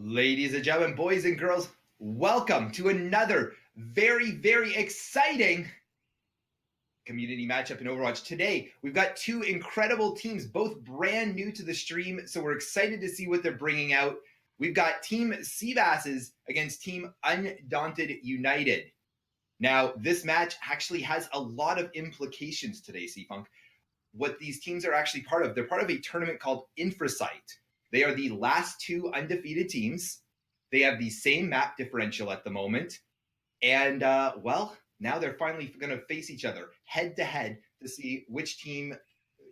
Ladies and gentlemen, boys and girls, welcome to another very exciting community matchup in Overwatch. Today, we've got two incredible teams, both brand new to the stream, so we're excited to see what they're bringing out. We've got Team Seabasses against Team Undaunted United. Now, this match actually has a lot of implications today, C-Funk. What these teams are actually part of, they're part of a tournament called Infrasight. They are the last two undefeated teams. They have the same map differential at the moment. And, now they're finally going to face each other head to head to see which team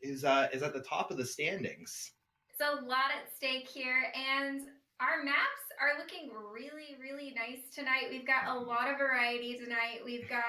is at the top of the standings. It's a lot at stake here, and our maps are looking really nice tonight. We've got a lot of variety tonight. We've got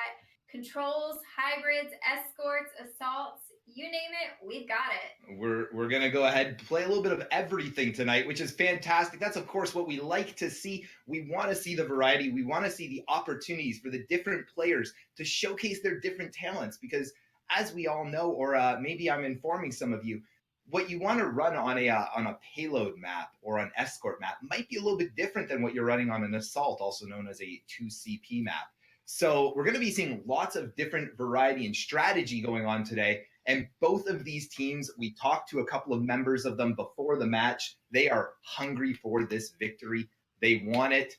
controls, hybrids, escorts, assaults, you name it, we've got it. We're going to go ahead and play a little bit of everything tonight, which is fantastic. That's, of course, what we like to see. We want to see the variety. We want to see the opportunities for the different players to showcase their different talents because, as we all know, or maybe I'm informing some of you, what you want to run on a payload map or an escort map might be a little bit different than what you're running on an assault, also known as a 2CP map. So we're going to be seeing lots of different variety and strategy going on today. And both of these teams, we talked to a couple of members of them before the match. They are hungry for this victory. They want it.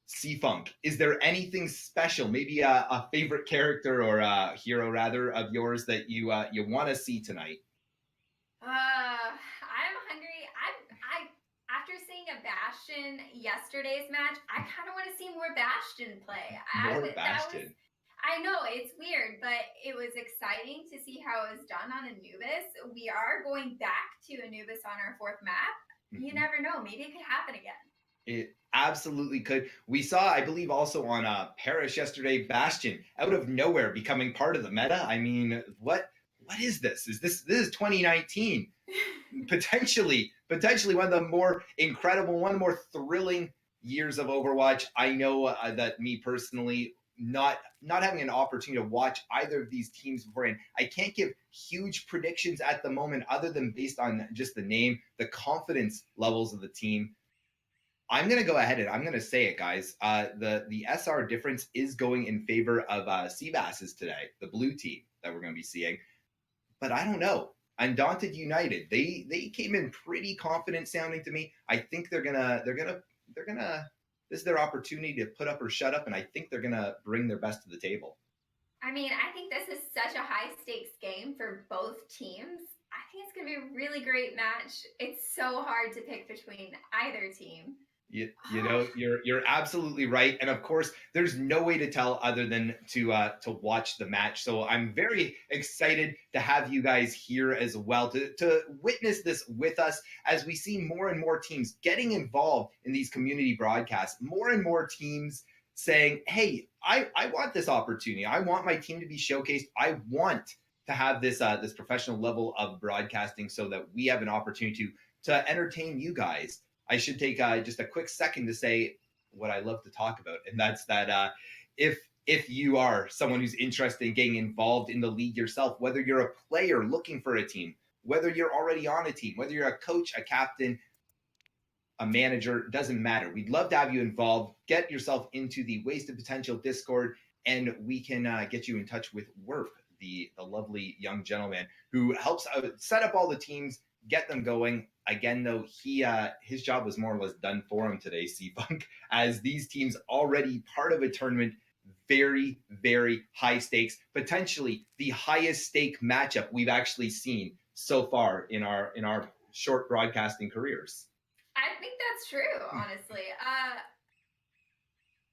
C-Funk, is there anything special, maybe a favorite character or a hero, rather, of yours that you want to see tonight? I'm hungry. I after seeing a Bastion yesterday's match, I kind of want to see more Bastion play. More Bastion. I know it's weird, but it was exciting to see how it was done on Anubis. We are going back to Anubis on our fourth map. You never know. Maybe it could happen again. It absolutely could. We saw, I believe, also on Paris yesterday, Bastion out of nowhere becoming part of the meta. I mean, what is this? This is 2019? potentially one of the more incredible, one of the more thrilling years of Overwatch. I know that me personally, not having an opportunity to watch either of these teams beforehand, I can't give huge predictions at the moment other than based on just the name, the confidence levels of the team. I'm going to go ahead and I'm going to say it, guys. The SR difference is going in favor of Seabasses today, the blue team that we're going to be seeing. But I don't know. Undaunted United, they came in pretty confident sounding to me. I think they're gonna this is their opportunity to put up or shut up, and I think they're gonna bring their best to the table. I mean, I think this is such a high stakes game for both teams. I think it's gonna be a really great match. It's so hard to pick between either team. You know, you're absolutely right, and of course, there's no way to tell other than to watch the match. So I'm very excited to have you guys here as well to witness this with us as we see more and more teams getting involved in these community broadcasts. More and more teams saying, "Hey, I want this opportunity. I want my team to be showcased. I want to have this this professional level of broadcasting so that we have an opportunity to entertain you guys." I should take just a quick second to say what I love to talk about, and that's that if you are someone who's interested in getting involved in the league yourself, whether you're a player looking for a team, whether you're already on a team, whether you're a coach, a captain, a manager, doesn't matter. We'd love to have you involved. Get yourself into the Wasted Potential Discord, and we can get you in touch with Werp, the lovely young gentleman who helps set up all the teams, get them going. Again, though, his job was more or less done for him today, C-Funk, as these teams already part of a tournament, very high stakes, potentially the highest stake matchup we've actually seen so far in our short broadcasting careers. I think that's true, honestly.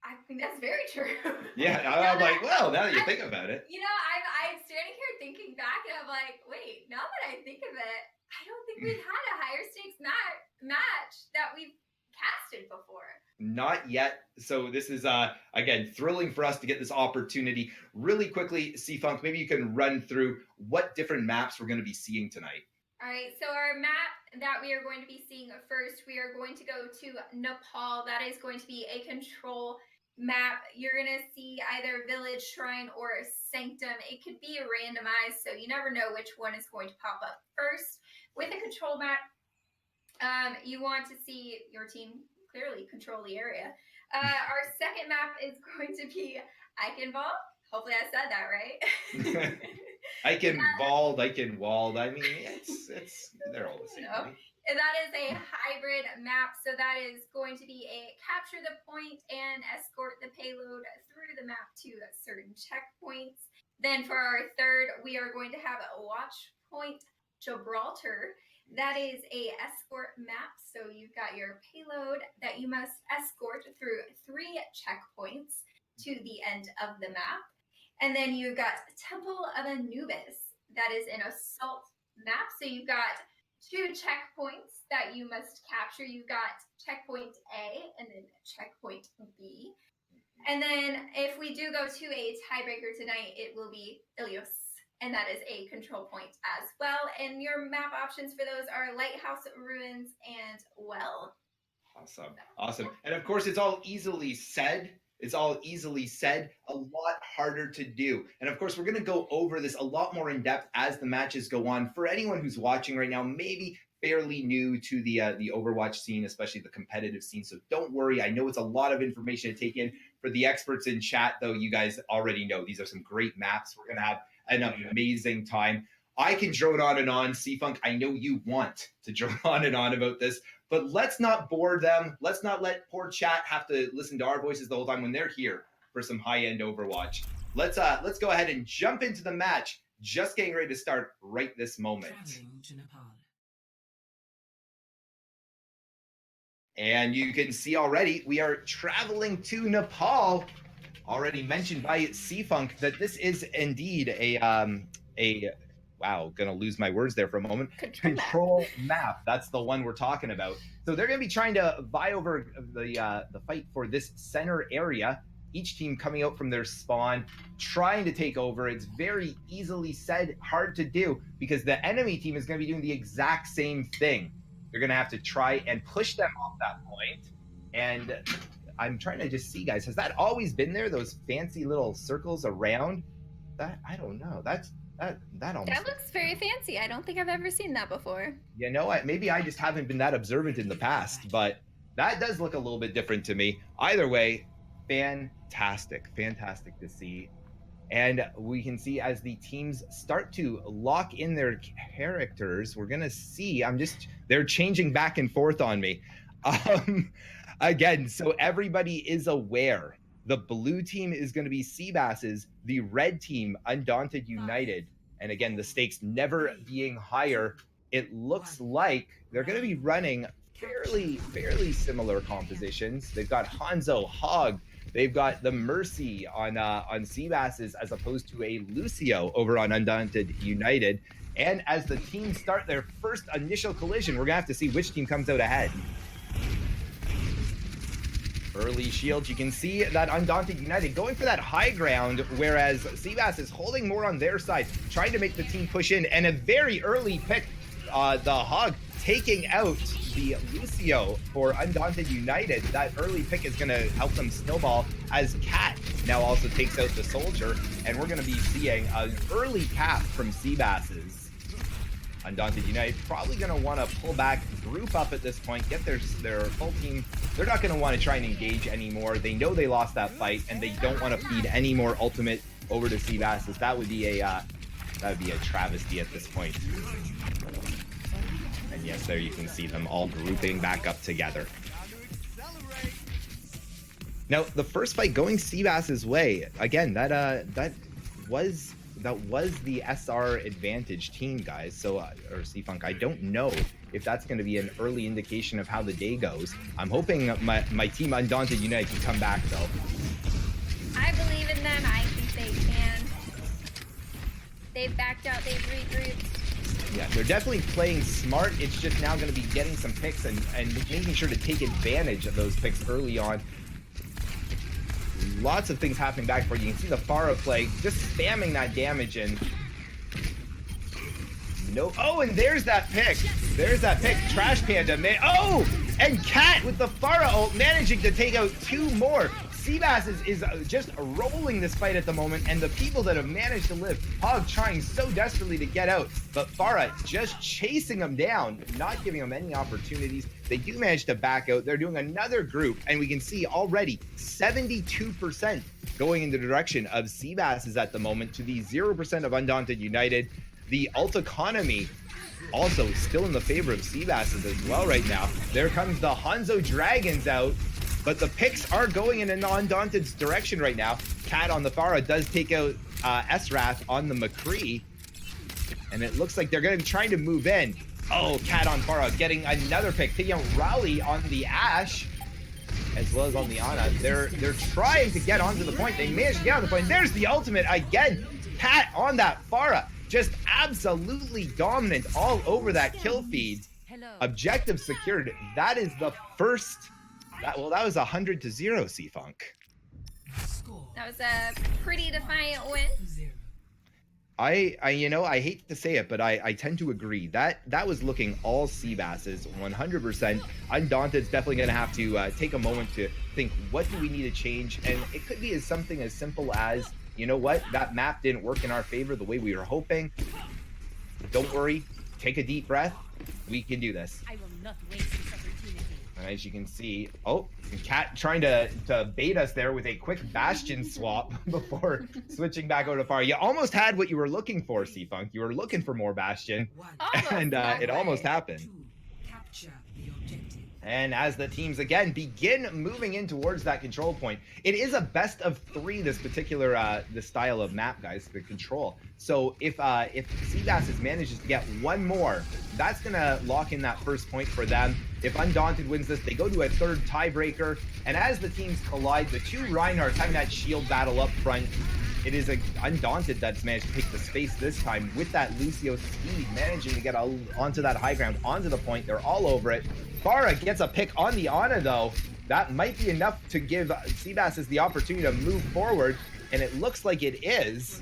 I think that's very true. Yeah, I'm like, well, now that you think about it. You know, I'm standing here thinking back, and I'm like, wait, now that I think of it, I don't think we've had a higher stakes match that we've casted before. Not yet. So this is, again, thrilling for us to get this opportunity. Really quickly, C-Funk, maybe you can run through what different maps we're going to be seeing tonight. All right, so our map that we are going to be seeing first, we are going to go to Nepal. That is going to be a control map. You're going to see either Village, Shrine, or Sanctum. It could be randomized, so you never know which one is going to pop up first. With a control map, you want to see your team clearly control the area. Our second map is going to be Eichenwald. Hopefully I said that right. I can vault, I can walled. I mean, they're all the same, right? And that is a hybrid map. So that is going to be a capture the point and escort the payload through the map to certain checkpoints. Then for our third, we are going to have a Watch Point Gibraltar. That is a escort map. So you've got your payload that you must escort through 3 checkpoints to the end of the map. And then you've got Temple of Anubis. That is an assault map. So you've got 2 checkpoints that you must capture. You've got checkpoint A and then checkpoint B. And then if we do go to a tiebreaker tonight, it will be Ilios. And that is a control point as well. And your map options for those are Lighthouse, Ruins, and Well. Awesome. And of course, it's all easily said. It's all easily said, a lot harder to do. And of course, we're going to go over this a lot more in depth as the matches go on. For anyone who's watching right now, maybe fairly new to the Overwatch scene, especially the competitive scene. So don't worry. I know it's a lot of information to take in. For the experts in chat, though, you guys already know these are some great maps. We're going to have an amazing time. I can drone on and on. C-Funk, I know you want to drone on and on about this, but let's not bore them. Let's not let poor chat have to listen to our voices the whole time when they're here for some high-end Overwatch. Let's go ahead and jump into the match. Just getting ready to start right this moment. And you can see already we are traveling to Nepal. Already mentioned by C-Funk that this is indeed a wow, gonna lose my words there for a moment. Control map. That's the one we're talking about. So they're gonna be trying to vie over the fight for this center area. Each team coming out from their spawn, trying to take over. It's very easily said, hard to do, because the enemy team is gonna be doing the exact same thing. They're gonna have to try and push them off that point. And I'm trying to just see, guys, has that always been there? Those fancy little circles around? That, I don't know. That almost, that looks very fancy. I don't think I've ever seen that before. You know, maybe I just haven't been that observant in the past, but that does look a little bit different to me. Either way, fantastic to see. And we can see as the teams start to lock in their characters, we're gonna see, they're changing back and forth on me. Again, so everybody is aware. The blue team is going to be Seabass's, the red team, Undaunted United. And again, the stakes never being higher. It looks like they're going to be running fairly similar compositions. They've got Hanzo, Hog. They've got the Mercy on Seabass's as opposed to a Lucio over on Undaunted United. And as the teams start their first initial collision, we're going to have to see which team comes out ahead. Early shields, you can see that Undaunted United going for that high ground, whereas Seabass is holding more on their side, trying to make the team push in, and a very early pick, the Hog taking out the Lucio for Undaunted United. That early pick is going to help them snowball as Cat now also takes out the Soldier, and we're going to be seeing an early cap from Seabass's. Undaunted United probably going to want to pull back, group up at this point, get their full team. They're not going to want to try and engage anymore. They know they lost that fight, and they don't want to feed any more ultimate over to Seabass. That would be a travesty at this point. And yes, there you can see them all grouping back up together. Now, the first fight going Seabass's way. Again, that was the SR advantage team, guys. So, or C-Funk, I don't know if that's going to be an early indication of how the day goes. I'm hoping my team Undaunted United can come back, though. I believe in them. I think they can. They've backed out. They've regrouped. Yeah, they're definitely playing smart. It's just now going to be getting some picks and making sure to take advantage of those picks early on. Lots of things happening back for you. You can see the Pharah play, just spamming that damage in. Nope. Oh, and there's that pick. There's that pick. Trash Panda. Oh, and Cat with the Pharah ult managing to take out 2 more. Seabass is just rolling this fight at the moment, and the people that have managed to live, Hog trying so desperately to get out, but Farah just chasing him down, not giving him any opportunities. They do manage to back out. They're doing another group, and we can see already 72% going in the direction of Seabasses at the moment to the 0% of Undaunted United. The alt economy also still in the favor of Seabasses as well right now. There comes the Hanzo Dragons out, but the picks are going in an Undaunted's direction right now. Cat on the Farah does take out S-Wrath on the McCree, and it looks like they're going to be trying to move in. Oh, Cat on Farah getting another pick, taking out Raleigh on the Ashe, as well as on the Ana. They're trying to get onto the point. They managed to get on the point. There's the ultimate again. Cat on that Farah, just absolutely dominant all over that kill feed. Objective secured. That is the first. That was 100-0, C-Funk. That was a pretty defiant win. I hate to say it, but I tend to agree. That was looking all Seabasses, 100%. Undaunted's definitely going to have to take a moment to think, what do we need to change? And it could be something as simple as, you know what, that map didn't work in our favor the way we were hoping. Don't worry, take a deep breath. We can do this. I will not waste this opportunity. And as you can see, oh, Cat trying to bait us there with a quick Bastion swap before switching back over to Far. You almost had what you were looking for, C-Funk. You were looking for more Bastion, and it almost happened. Capture the objective. And as the teams again begin moving in towards that control point, it is a best of 3, this particular the style of map, guys, the control. So if Seabasses manages to get one more, that's gonna lock in that first point for them. If Undaunted wins this, they go to a third tiebreaker. And as the teams collide, the two Reinhardts having that shield battle up front, it is Undaunted that's managed to take the space this time with that Lucio speed, managing to get onto that high ground, onto the point. They're all over it. Farah gets a pick on the Ana, though. That might be enough to give Seabasses the opportunity to move forward, and it looks like it is.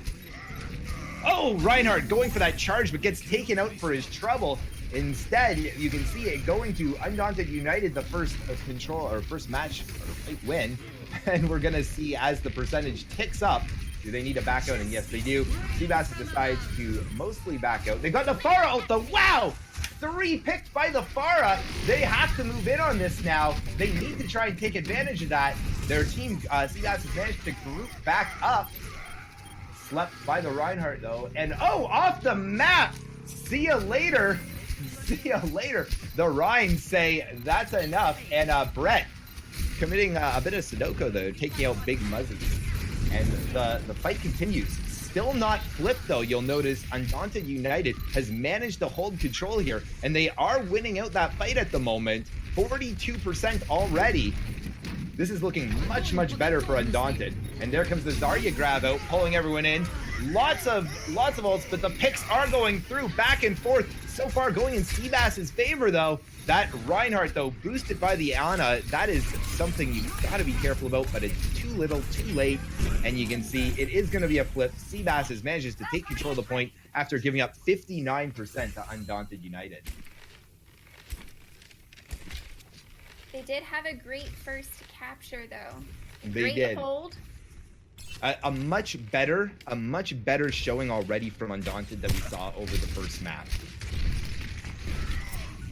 Oh, Reinhardt going for that charge, but gets taken out for his trouble. Instead, you can see it going to Undaunted United, the first control or first match or win, and we're gonna see as the percentage ticks up. Do they need to back out? And yes, they do. Seabasses decides to mostly back out. They got the Farah out. Wow! 3 picked by the Farah. They have to move in on this now. They need to try and take advantage of that. Their team, Seabasses, managed to group back up. Slept by the Reinhardt, though. And oh, off the map! See ya later. See ya later. The Rhines say that's enough. And Brett committing a bit of Sudoku, though, taking out Big Muzzy. And the fight continues. Still not flipped, though. You'll notice Undaunted United has managed to hold control here, and they are winning out that fight at the moment. 42% already. This is looking much, much better for Undaunted. And there comes the Zarya grab out, pulling everyone in. Lots of ults, but the picks are going through, back and forth. So far going in Seabass's favor, though. That Reinhardt, though, boosted by the Ana, that is something you've got to be careful about, but it's too little, too late, and you can see it is going to be a flip. Seabasses manages to take control of the point after giving up 59% to Undaunted United. They did have a great first capture, though. They great did. hold. A much better showing already from Undaunted that we saw over the first map.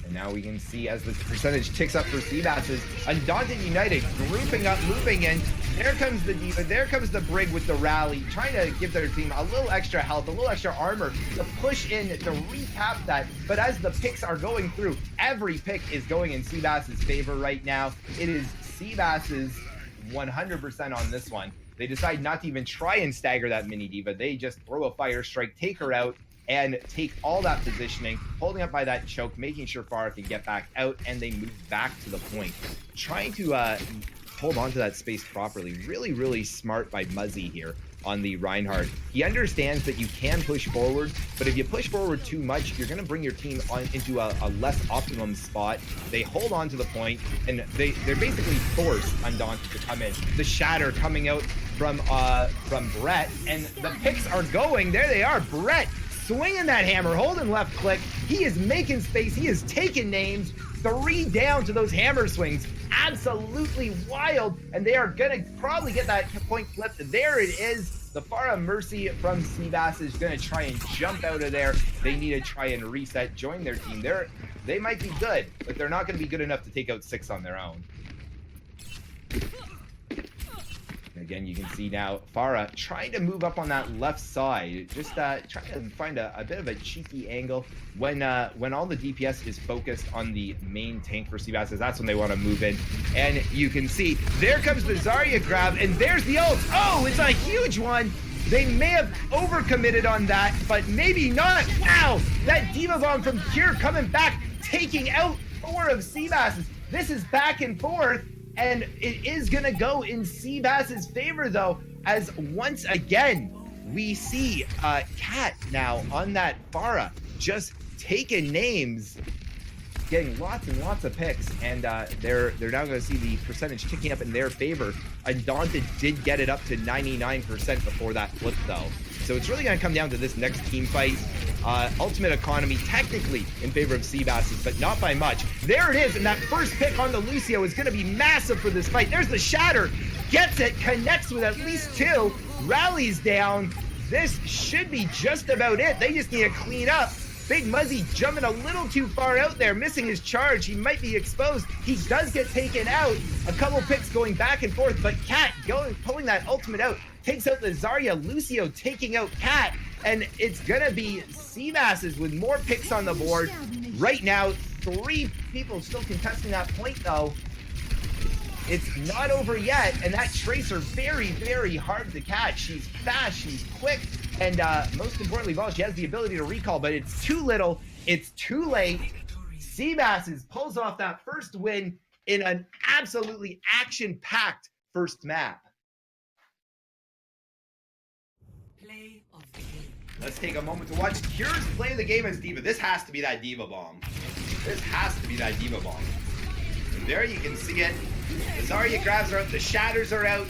And now we can see as the percentage ticks up for Seabasses, Undaunted United grouping up, moving in. There comes the Diva, there comes the Brig with the rally, trying to give their team a little extra health, a little extra armor to push in to recap that. But as the picks are going through, every pick is going in Seabass's favor right now. It is Seabass's 100% on this one. They decide not to even try and stagger that mini Diva. They just throw a fire strike, take her out, and take all that positioning, holding up by that choke, making sure Farah can get back out, and they move back to the point. Trying to hold on to that space properly. Really, really smart by Muzzy here on the Reinhardt. He understands that you can push forward, but if you push forward too much, you're going to bring your team into a less optimum spot. They hold on to the point, and they're basically forced Undaunted to come in. The Shatter coming out from Brett, and the picks are going. There they are. Brett swinging that hammer, holding left click. He is making space. He is taking names. 3 down to those hammer swings. Absolutely wild. And they are going to probably get that point flipped. There it is. The Farah Mercy from Seabass is going to try and jump out of there. They need to try and reset, join their team. They might be good, but they're not going to be good enough to take out 6 on their own. Again, you can see now Farah trying to move up on that left side, just trying to find a bit of a cheeky angle when all the DPS is focused on the main tank for Seabass. That's when they want to move in. And you can see there comes the Zarya grab, and there's the ult. Oh, it's a huge one. They may have overcommitted on that, but maybe not. Wow, that Diva Bomb from Cure coming back, taking out 4 of Seabass's. This is back and forth. And it is going to go in Seabass's favor, though, as once again, we see Cat now on that Farah just taking names, getting lots and lots of picks, and they're now going to see the percentage ticking up in their favor. Undaunted did get it up to 99% before that flip, though. So it's really going to come down to this next team fight. Ultimate Economy technically in favor of Seabass's, but not by much. There it is, and that first pick on the Lucio is going to be massive for this fight. There's the Shatter, gets it, connects with at least 2, rallies down. This should be just about it. They just need to clean up. Big Muzzy jumping a little too far out there, missing his charge. He might be exposed. He does get taken out. A couple picks going back and forth, but Cat pulling that ultimate out, takes out the Zarya. Lucio taking out Cat, and it's gonna be Seabass's with more picks on the board. Right now, 3 people still contesting that point, though. It's not over yet, and that Tracer very, very hard to catch. She's fast, she's quick, and most importantly of all, she has the ability to recall, but it's too little, it's too late. Seabass's pulls off that first win in an absolutely action-packed first map. Play of the game. Let's take a moment to watch Cure's play the game as Diva. This has to be that Diva Bomb. This has to be that Diva Bomb. And there you can see it. The Zarya grabs are out, the Shatters are out.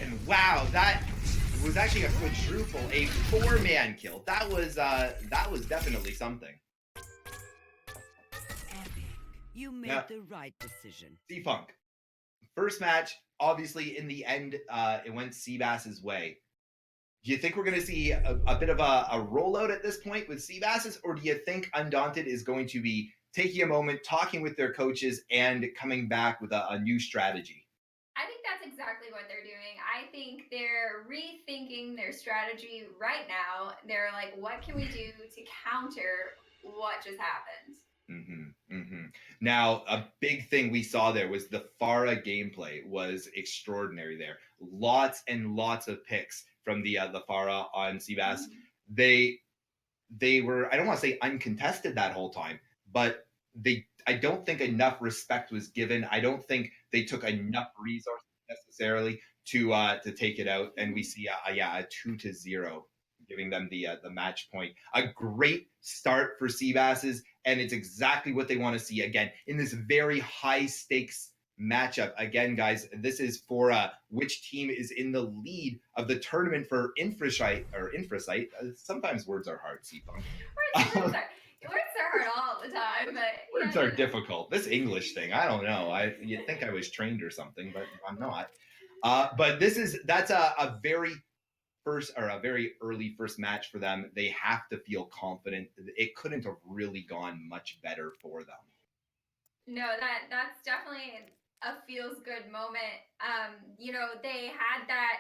And wow, that was actually a quadruple, a 4-man kill. That was definitely something. Epic. You made the right decision. C-Funk. First match, obviously in the end, it went Seabass's way. Do you think we're going to see a bit of a rollout at this point with Seabass's, or do you think Undaunted is going to be taking a moment, talking with their coaches, and coming back with a new strategy? I think that's exactly what they're doing. I think they're rethinking their strategy right now. They're like, what can we do to counter what just happened? Now, a big thing we saw there was the Farah gameplay was extraordinary there. Lots and lots of picks from the Farah on Seabass. They were, I don't want to say uncontested that whole time, but I don't think enough respect was given. I don't think they took enough resources necessarily to take it out. And we see a 2-0, giving them the match point. A great start for Seabass's, and it's exactly what they want to see again in this very high stakes matchup. Again, guys, this is for which team is in the lead of the tournament for Infrasight. Sometimes words are hard, C-Funk. Words are hard all the time, but words are difficult. This English thing, I don't know. You'd think I was trained or something, but I'm not. But that's a very early first match for them. They have to feel confident. It couldn't have really gone much better for them. No, that's definitely a feels good moment. They had that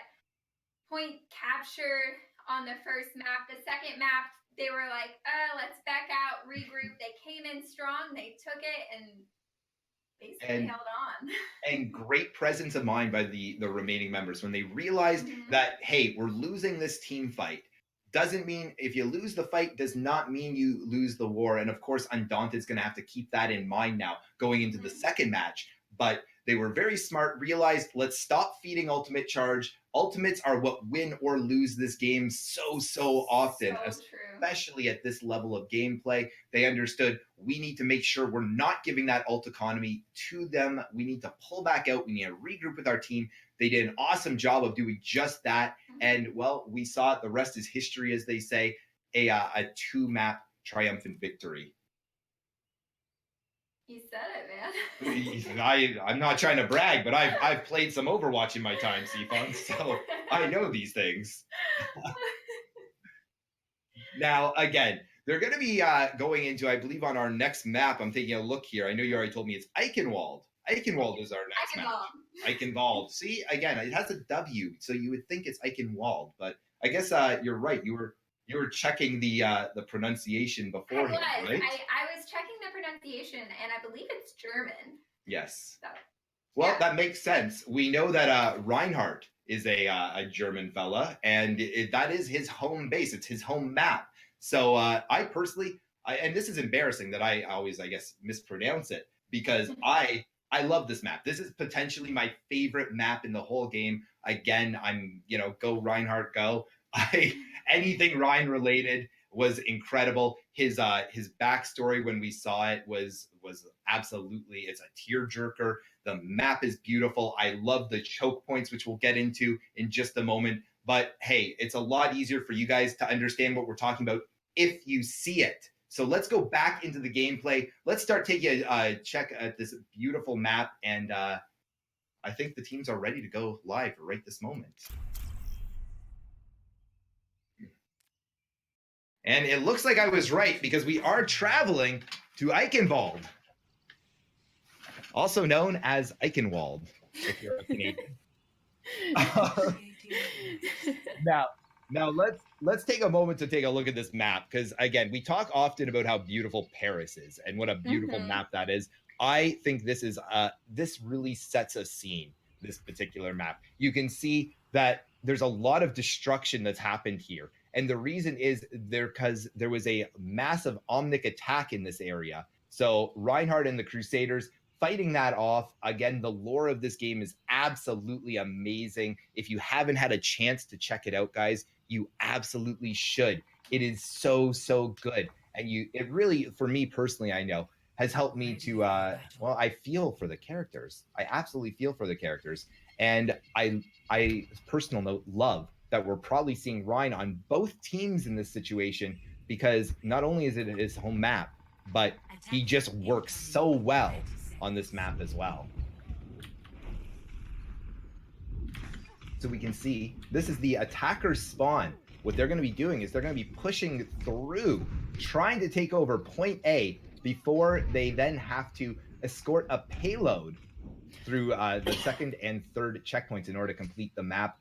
point capture on the first map. The second map, they were like, let's back out, regroup. They came in strong, they took it, and basically held on. And great presence of mind by the remaining members when they realized that, hey, we're losing this team fight. Doesn't mean, if you lose the fight, does not mean you lose the war. And of course, Undaunted is going to have to keep that in mind now going into the second match. But They were very smart, realized, let's stop feeding ultimate charge. Ultimates are what win or lose this game so often, So true. especially at this level of gameplay. They understood we need to make sure we're not giving that ult economy to them. We need to pull back out. We need to regroup with our team. They did an awesome job of doing just that. And, well, we saw it. The rest is history, as they say, a 2-map triumphant victory. You said it, man. I'm not trying to brag, but I've played some Overwatch in my time, Seafun, so I know these things. Now, again, they're going to be going into, I believe, on our next map. I'm taking a look here. I know you already told me it's Eichenwald. Eichenwald is our next map. Eichenwald. See, again, it has a W, so you would think it's Eichenwald, but I guess you're right. You were checking the pronunciation beforehand, right? I was checking the pronunciation, and I believe it's German. Yes. So, well, yeah. That makes sense. We know that Reinhardt is a German fella, and that is his home base. It's his home map. So I personally, and this is embarrassing that I always, I guess, mispronounce it, because I love this map. This is potentially my favorite map in the whole game. Again, I'm, go Reinhardt, go. Anything Ryan related was incredible. His backstory when we saw it was absolutely, it's a tearjerker. The map is beautiful. I love the choke points, which we'll get into in just a moment. But hey, it's a lot easier for you guys to understand what we're talking about if you see it. So let's go back into the gameplay. Let's start taking a check at this beautiful map. And I think the teams are ready to go live right this moment. And it looks like I was right, because we are traveling to Eichenwald, also known as Eichenwald, if you're a Canadian. Now let's take a moment to take a look at this map, because again, we talk often about how beautiful Paris is and what a beautiful map that is. I think this is this really sets a scene, this particular map. You can see that there's a lot of destruction that's happened here. And the reason is because there was a massive Omnic attack in this area. So Reinhardt and the Crusaders fighting that off. Again, the lore of this game is absolutely amazing. If you haven't had a chance to check it out, guys, you absolutely should. It is so good. And it really, for me personally, I know, has helped me to, I feel for the characters. I absolutely feel for the characters. And I personal note, love that we're probably seeing Ryan on both teams in this situation, because not only is it his home map, but he just works so well on this map as well. So we can see this is the attacker's spawn. What they're going to be doing is they're going to be pushing through, trying to take over point A before they then have to escort a payload through the second and third checkpoints in order to complete the map.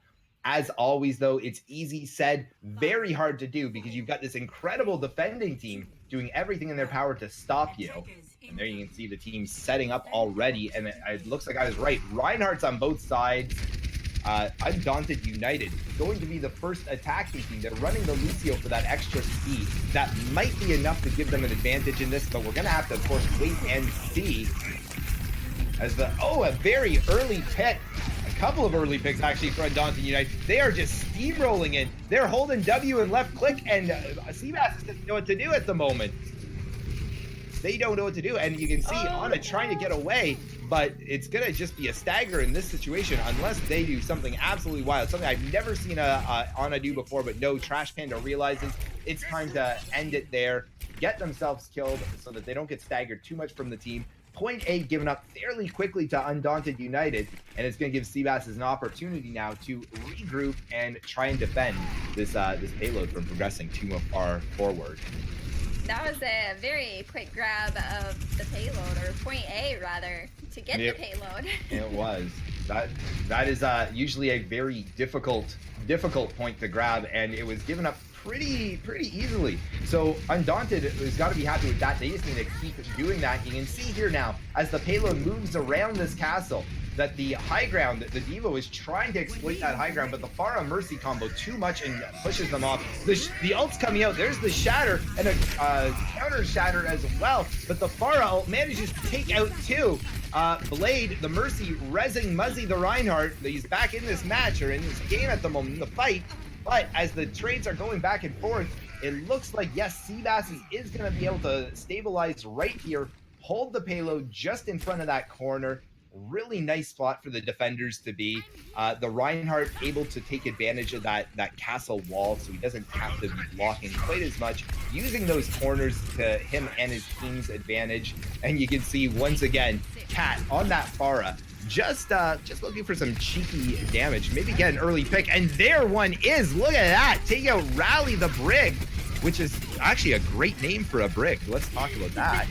As always, though, it's easy said, very hard to do, because you've got this incredible defending team doing everything in their power to stop you. And there you can see the team setting up already, and it looks like I was right. Reinhardt's on both sides. Undaunted United going to be the first attacking team. They're running the Lucio for that extra speed. That might be enough to give them an advantage in this, but we're going to have to, of course, wait and see. As a very early pick. A couple of early picks, actually, for Undaunted United. They are just steamrolling in. They're holding W and left click, and Seabass doesn't know what to do at the moment. They don't know what to do, and you can see Anna trying to get away, but it's going to just be a stagger in this situation unless they do something absolutely wild, something I've never seen Anna do before. But no, Trash Panda realizes it's time to end it there, get themselves killed so that they don't get staggered too much from the team. Point A given up fairly quickly to Undaunted United, and it's going to give Seabass an opportunity now to regroup and try and defend this this payload from progressing too far forward. That was a very quick grab of the payload, or point A rather, to get the payload. It was. That is usually a very difficult point to grab, and it was given up pretty easily. So Undaunted has got to be happy with that. They just need to keep doing that. You can see here now, as the payload moves around this castle, that the high ground, the Devo is trying to exploit that high ground, but the Pharah Mercy combo too much and pushes them off. The ult's coming out. There's the Shatter and a counter Shatter as well, but the Pharah ult manages to take out two. Blade, the Mercy, rezzing Muzzy the Reinhardt. He's back in this match, or in this game at the moment, in the fight. But as the trades are going back and forth, it looks like, yes, Seabass is going to be able to stabilize right here, hold the payload just in front of that corner. Really nice spot for the defenders to be. The Reinhardt able to take advantage of that castle wall, so he doesn't have to be blocking quite as much, using those corners to him and his team's advantage. And you can see once again, Cat on that Pharah, just looking for some cheeky damage, maybe get an early pick, and there one is. Look at that, take out Rally the Brig, which is actually a great name for a Brig. Let's talk about that.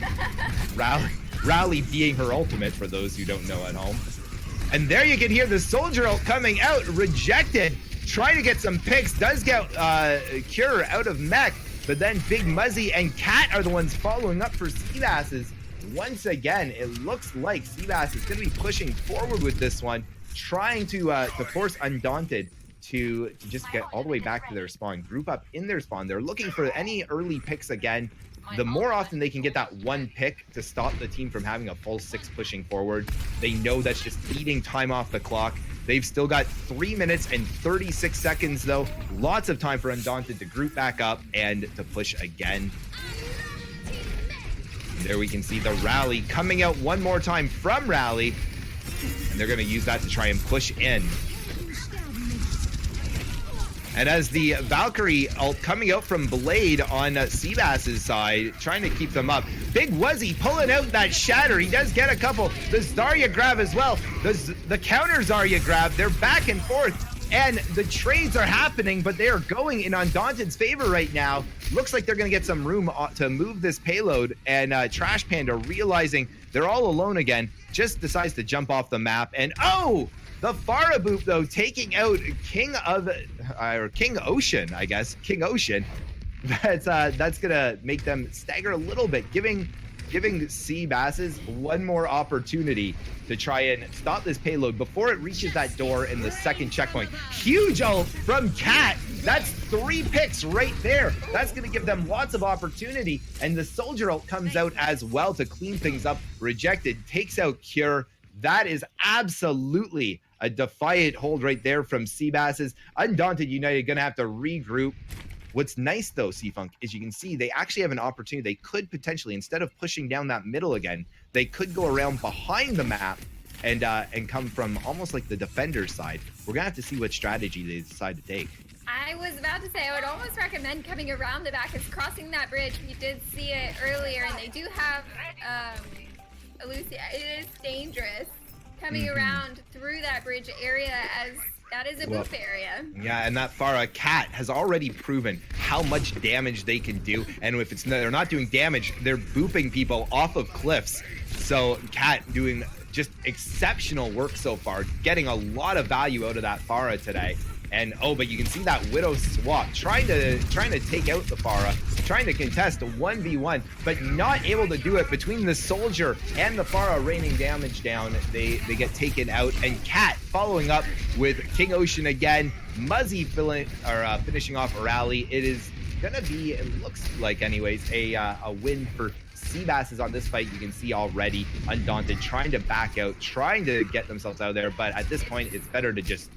Rally being her ultimate, for those who don't know at home. And there you can hear the Soldier ult coming out, rejected, trying to get some picks, does get Cure out of mech, but then Big Muzzy and Cat are the ones following up for Seabasses. Once again, it looks like Seabass is going to be pushing forward with this one, trying to force Undaunted to just get all the way back to their spawn, group up in their spawn. They're looking for any early picks again. The more often they can get that one pick to stop the team from having a full 6 pushing forward, they know that's just eating time off the clock. They've still got 3 minutes and 36 seconds though. Lots of time for Undaunted to group back up and to push again. There we can see the Rally coming out one more time from Rally, and they're going to use that to try and push in. And as the Valkyrie ult coming out from Blade on Seabass's side, trying to keep them up. Big Wuzzy pulling out that Shatter. He does get a couple. The Zarya grab as well. The counter Zarya grab. They're back and forth. And the trades are happening, but they are going in Undaunted's favor right now. Looks like they're going to get some room to move this payload. And Trash Panda, realizing they're all alone again, just decides to jump off the map. And oh! The Pharah boop, though, taking out King Ocean, I guess. King Ocean. That's gonna make them stagger a little bit, giving Seabasses one more opportunity to try and stop this payload before it reaches that door in the second checkpoint. Huge ult from Cat. That's 3 picks right there. That's gonna give them lots of opportunity. And the Soldier ult comes out as well to clean things up. Rejected, takes out Cure. That is absolutely a defiant hold right there from Seabasses. Undaunted United gonna have to regroup. What's nice though, C-Funk, is you can see they actually have an opportunity. They could potentially, instead of pushing down that middle again, they could go around behind the map and come from almost like the defender's side. We're gonna have to see what strategy they decide to take. I was about to say, I would almost recommend coming around the back, because crossing that bridge, we did see it earlier, and they do have Lucia. It is dangerous coming around through that bridge area, as that is a boof area. Yeah, and that Pharah Cat has already proven how much damage they can do, and if they're not doing damage, they're booping people off of cliffs. So Cat doing just exceptional work so far, getting a lot of value out of that Pharah today. And oh, but you can see that Widow swap, trying to take out the Pharah, trying to contest a 1v1, but not able to do it. Between the Soldier and the Pharah raining damage down, they get taken out. And Cat following up with King Ocean again. Muzzy finishing off a rally. It is gonna be, it looks like anyways, a win for Seabasses on this fight. You can see already Undaunted trying to back out, trying to get themselves out of there. But at this point, it's better to just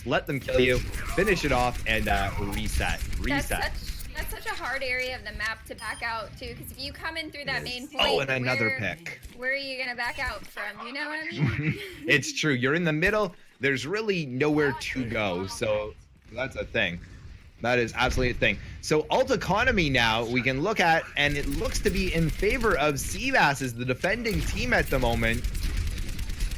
let them kill you, finish it off, and reset. That's such a hard area of the map to back out too, because if you come in through that main point, oh, and another pick. Where are you gonna back out from? You know what I mean? It's true. You're in the middle. There's really nowhere to go, so that's a thing. That is absolutely a thing. So ult economy now we can look at, and it looks to be in favor of Seabasses, the defending team at the moment.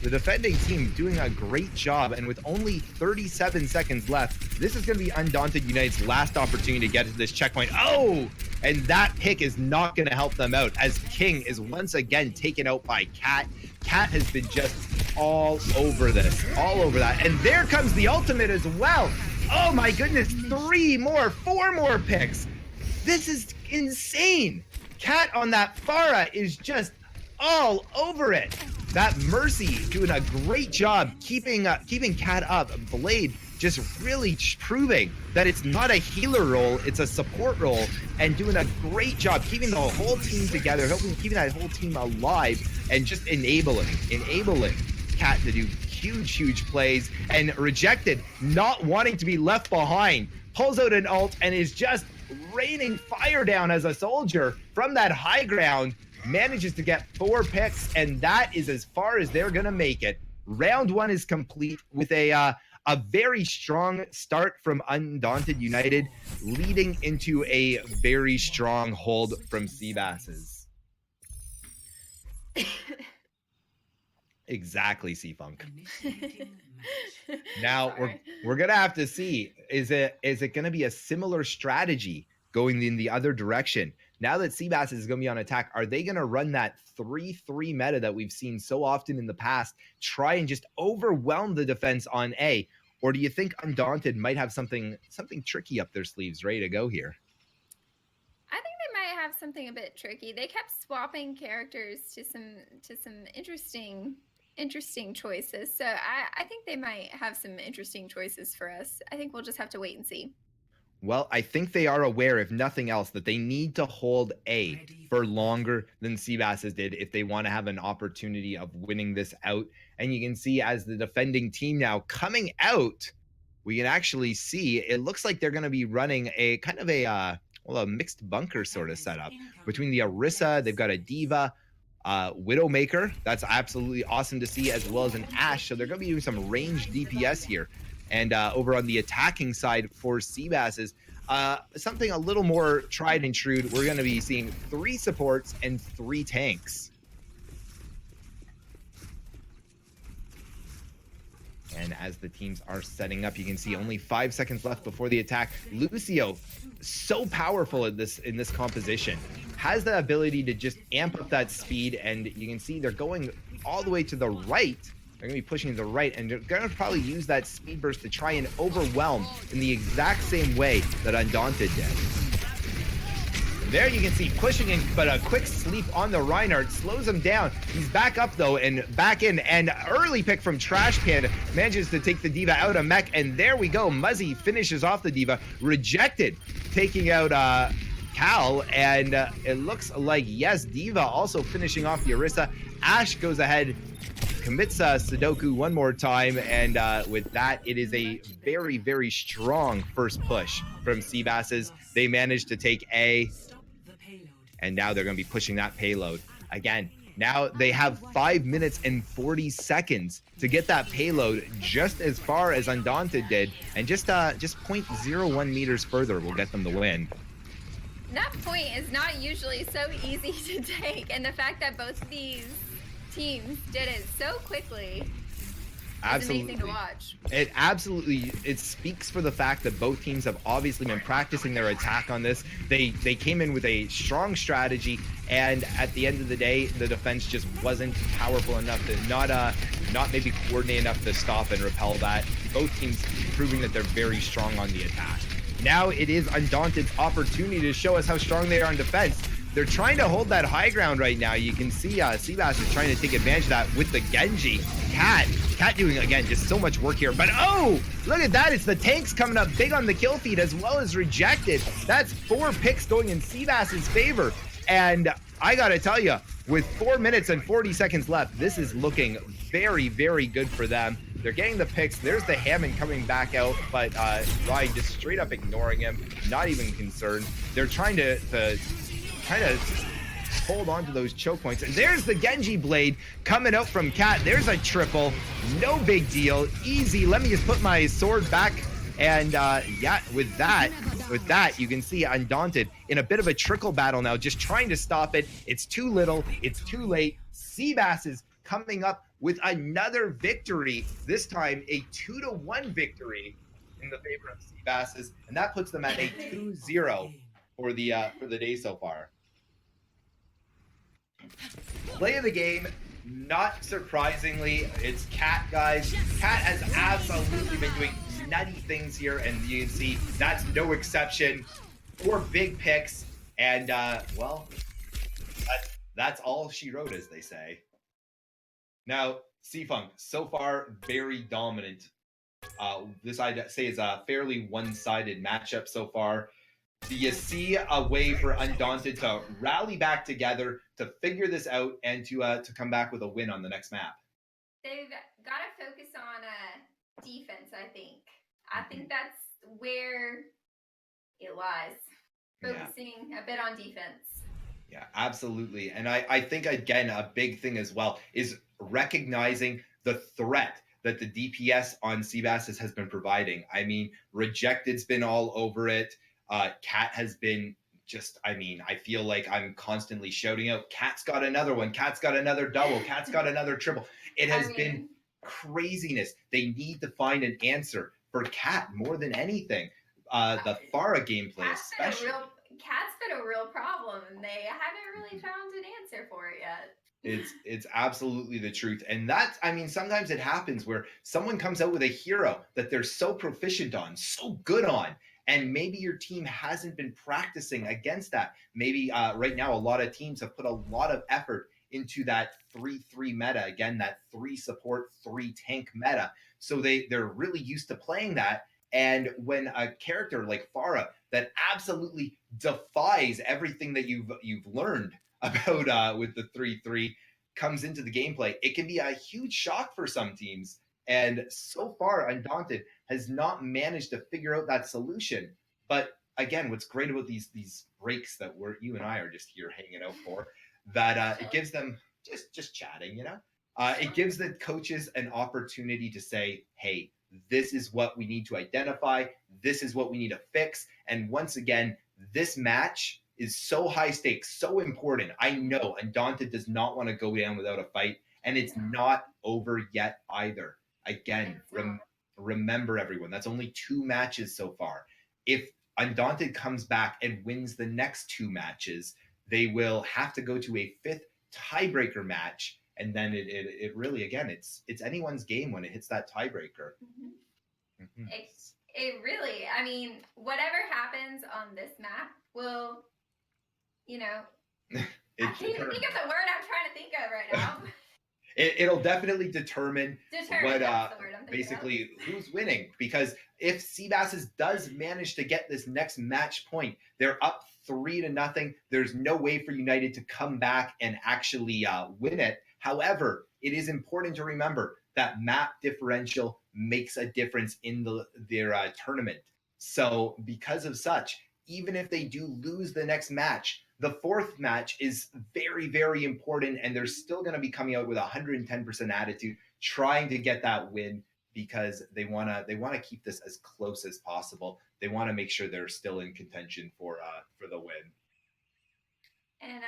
The defending team doing a great job, and with only 37 seconds left, this is going to be Undaunted United's last opportunity to get to this checkpoint. Oh, and that pick is not going to help them out, as King is once again taken out by Cat. Cat has been just all over this, all over that. And there comes the ultimate as well. Oh my goodness, 4 more picks. This is insane. Cat on that Pharah is just all over it. That Mercy doing a great job keeping Cat up. Blade just really proving that it's not a healer role, it's a support role, and doing a great job keeping the whole team together, keeping that whole team alive, and just enabling Cat to do huge plays. And Rejected, not wanting to be left behind, pulls out an ult and is just raining fire down as a soldier from that high ground, manages to get 4 picks, and that is as far as they're gonna make it. Round 1 is complete with a very strong start from Undaunted United, leading into a very strong hold from Seabasses. Exactly, C-Funk. Now we're gonna have to see, is it gonna be a similar strategy going in the other direction? Now that Seabass is gonna be on attack, are they gonna run that 3-3 meta that we've seen so often in the past, try and just overwhelm the defense on A? Or do you think Undaunted might have something tricky up their sleeves ready to go here? I think they might have something a bit tricky. They kept swapping characters to some interesting choices. So I think they might have some interesting choices for us. I think we'll just have to wait and see. Well, I think they are aware, if nothing else, that they need to hold A for longer than Seabasses did if they want to have an opportunity of winning this out. And you can see as the defending team now coming out, we can actually see it looks like they're going to be running a kind of a mixed bunker sort of setup between the Orisa. They've got a Diva, Widowmaker. That's absolutely awesome to see, as well as an Ashe. So they're going to be doing some ranged DPS here. And over on the attacking side for Seabasses, something a little more tried and true, we're going to be seeing 3 supports and 3 tanks. And as the teams are setting up, you can see only 5 seconds left before the attack. Lucio, so powerful in this composition, has the ability to just amp up that speed, and you can see they're going all the way to the right. They're going to be pushing to the right, and they're going to probably use that speed burst to try and overwhelm in the exact same way that Undaunted did. There you can see pushing in, but a quick sleep on the Reinhardt slows him down. He's back up though and back in, and early pick from Trash Panda manages to take the Diva out of mech, and there we go. Muzzy finishes off the Diva. Rejected taking out Cal, and it looks like, yes, Diva also finishing off the Orisa. Ashe goes ahead, commits Sudoku one more time, and with that, it is a very strong first push from Seabasses. They managed to take A, and now they're going to be pushing that payload again. Now they have 5 minutes and 40 seconds to get that payload just as far as Undaunted did, and just 0.01 meters further will get them the win. That point is not usually so easy to take, and the fact that both of these teams did it so quickly is amazing to watch. It speaks for the fact that both teams have obviously been practicing their attack on this. They came in with a strong strategy, and at the end of the day, the defense just wasn't powerful enough to not maybe coordinate enough to stop and repel that. Both teams proving that they're very strong on the attack. Now it is Undaunted's opportunity to show us how strong they are in defense. They're trying to hold that high ground right now. You can see Seabass is trying to take advantage of that with the Genji. Cat doing, again, just so much work here. But oh, look at that. It's the tanks coming up big on the kill feed, as well as Rejected. That's 4 picks going in Seabass's favor. And I got to tell you, with 4 minutes and 40 seconds left, this is looking very good for them. They're getting the picks. There's the Hammond coming back out, but Ryan just straight up ignoring him, not even concerned. They're trying to hold on to those choke points. And there's the Genji blade coming out from Cat. There's a triple. No big deal. Easy. Let me just put my sword back. And yeah, with that, you can see Undaunted in a bit of a trickle battle now, just trying to stop it. It's too little. It's too late. Seabass is coming up with another victory. This time, a 2-1 victory in the favor of Seabasses, and that puts them at a 2-0 for the day so far. Play of the game, not surprisingly, it's Cat, guys. Cat has absolutely been doing nutty things here, and you can see that's no exception. 4 big picks, and well, that's all she wrote, as they say. Now, C-Funk, so far, very dominant. This I'd say is a fairly one-sided matchup so far. Do you see a way for Undaunted to rally back together, to figure this out, and to come back with a win on the next map? They've got to focus on defense, I think. I think that's where it lies. Focusing a bit on defense. Yeah, absolutely. And I think, again, a big thing as well is recognizing the threat that the DPS on Seabass has been providing. I mean, Rejected's been all over it. Cat has been just, I mean, I feel like I'm constantly shouting out, Cat's got another one, Cat's got another double, Cat's got another triple. It has been craziness. They need to find an answer for Cat more than anything. The Pharah gameplay especially. Cat's been a real problem, and they haven't really found an answer for it yet. It's absolutely the truth. And that's, I mean, sometimes it happens where someone comes out with a hero that they're so proficient on, so good on, and maybe your team hasn't been practicing against that. Maybe right now a lot of teams have put a lot of effort into that 3-3 meta, again, that 3 support, 3 tank meta. So they're really used to playing that. And when a character like Pharah that absolutely defies everything that you've learned about with the 3-3 comes into the gameplay, it can be a huge shock for some teams. And so far, Undaunted has not managed to figure out that solution. But again, what's great about these breaks that you and I are just here hanging out for, that it gives them just chatting, you know? It gives the coaches an opportunity to say, hey, this is what we need to identify. This is what we need to fix. And once again, this match is so high stakes, so important. I know Undaunted does not want to go down without a fight, and it's not over yet either. Again, remember everyone, that's only 2 matches so far. If Undaunted comes back and wins the next 2 matches, they will have to go to a 5th tiebreaker match. And then it really, again, it's anyone's game when it hits that tiebreaker. It really, I mean, whatever happens on this map will, you know, I can't even think of the word I'm trying to think of right now. It'll definitely determine what basically who's winning. Because if Seabasses does manage to get this next match point, they're up 3-0. There's no way for United to come back and actually win it. However, it is important to remember that map differential makes a difference in their tournament. So because of such, even if they do lose the next match, the 4th match is very, very important, and they're still going to be coming out with 110% attitude, trying to get that win, because they want to keep this as close as possible. They want to make sure they're still in contention for the win. And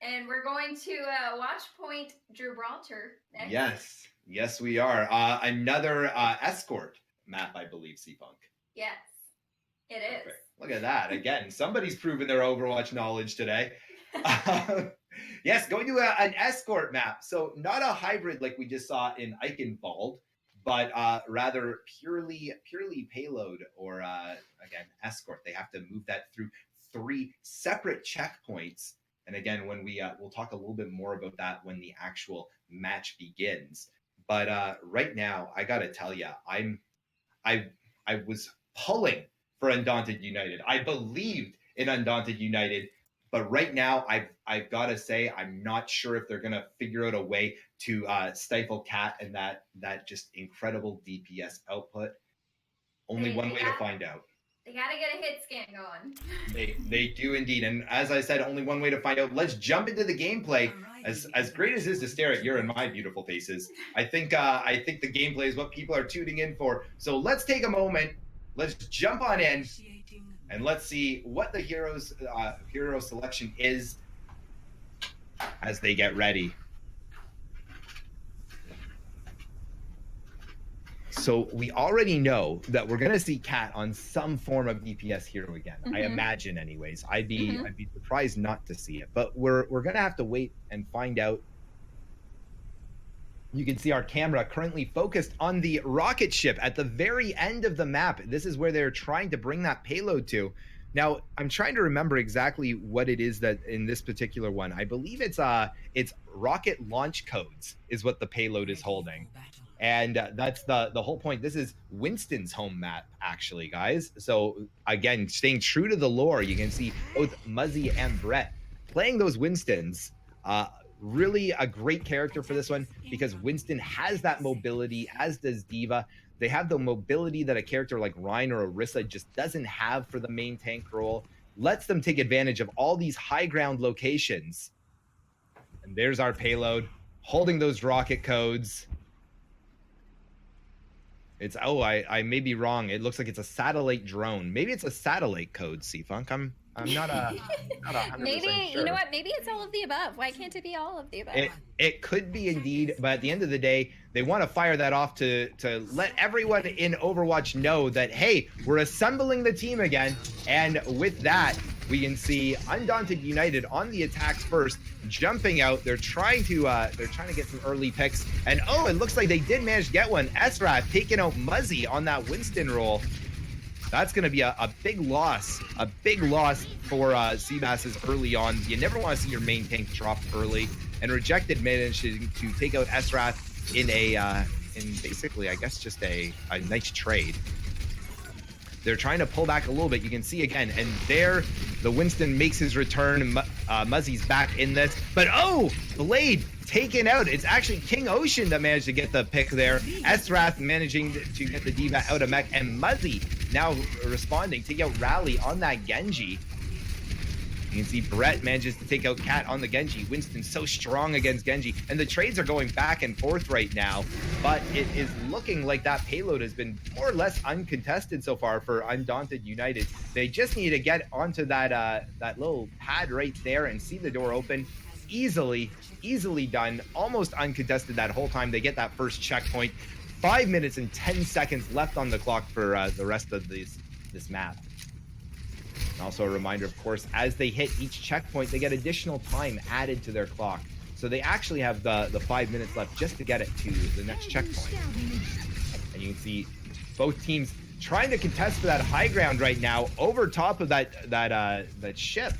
and we're going to Watch Point Gibraltar next. Yes, we are. Another escort map, I believe, C-Funk. Yes, it is. Perfect. Look at that. Again, somebody's proven their Overwatch knowledge today. Yes, going to an escort map. So not a hybrid like we just saw in Eichenwald, but rather purely payload, or again, escort. They have to move that through 3 separate checkpoints. And again, when we'll talk a little bit more about that when the actual match begins. But right now, I gotta tell you, I was pulling for Undaunted United. I believed in Undaunted United, but right now I've got to say I'm not sure if they're gonna figure out a way to stifle Cat and that just incredible DPS output. Only one way to find out. They gotta get a hit scan going. They do indeed, and as I said, only one way to find out. Let's jump into the gameplay. As great as it is to stare at your and my beautiful faces, I think the gameplay is what people are tuning in for. So let's take a moment. Let's jump on in, and let's see what the hero selection is as they get ready. So we already know that we're going to see Cat on some form of DPS hero again. I imagine, anyways. I'd be surprised not to see it, but we're going to have to wait and find out. You can see our camera currently focused on the rocket ship at the very end of the map. This is where they're trying to bring that payload to. Now, I'm trying to remember exactly what it is that in this particular one. I believe it's rocket launch codes is what the payload is holding. And that's the whole point. This is Winston's home map, actually, guys. So again, staying true to the lore, you can see both Muzzy and Brett playing those Winstons. Really a great character for this one because Winston has that mobility, as does Diva. They have the mobility that a character like Ryan or Orisa just doesn't have for the main tank role. Lets them take advantage of all these high ground locations. And there's our payload, holding those rocket codes. It's I may be wrong. It looks like it's a satellite drone. Maybe it's a satellite code, C-Funk. I'm not 100% Maybe sure. you know what? Maybe it's all of the above. Why can't it be all of the above? It could be indeed, but at the end of the day, they want to fire that off to let everyone in Overwatch know that hey, we're assembling the team again. And with that, we can see Undaunted United on the attacks first, jumping out. They're trying to get some early picks, and oh, it looks like they did manage to get one. Esrath taking out Muzzy on that Winston roll. That's going to be a big loss for Seabass's early on. You never want to see your main tank drop early, and Rejected managed to take out Esrath in basically, I guess, just a nice trade. They're trying to pull back a little bit. You can see again, and there the Winston makes his return. Muzzy's back in this, but oh, Blade taken out. It's actually King Ocean that managed to get the pick there. Esrath managing to get the Diva out of mech, and Muzzy now responding, taking out Rally on that Genji. You can see Brett manages to take out Cat on the Genji. Winston so strong against Genji. And the trades are going back and forth right now. But it is looking like that payload has been more or less uncontested so far for Undaunted United. They just need to get onto that little pad right there and see the door open. Easily done. Almost uncontested that whole time. They get that first checkpoint. 5 minutes and 10 seconds left on the clock for the rest of this map. And also a reminder, of course, as they hit each checkpoint, they get additional time added to their clock. So they actually have the 5 minutes left just to get it to the next checkpoint. And you can see both teams trying to contest for that high ground right now over top of that ship.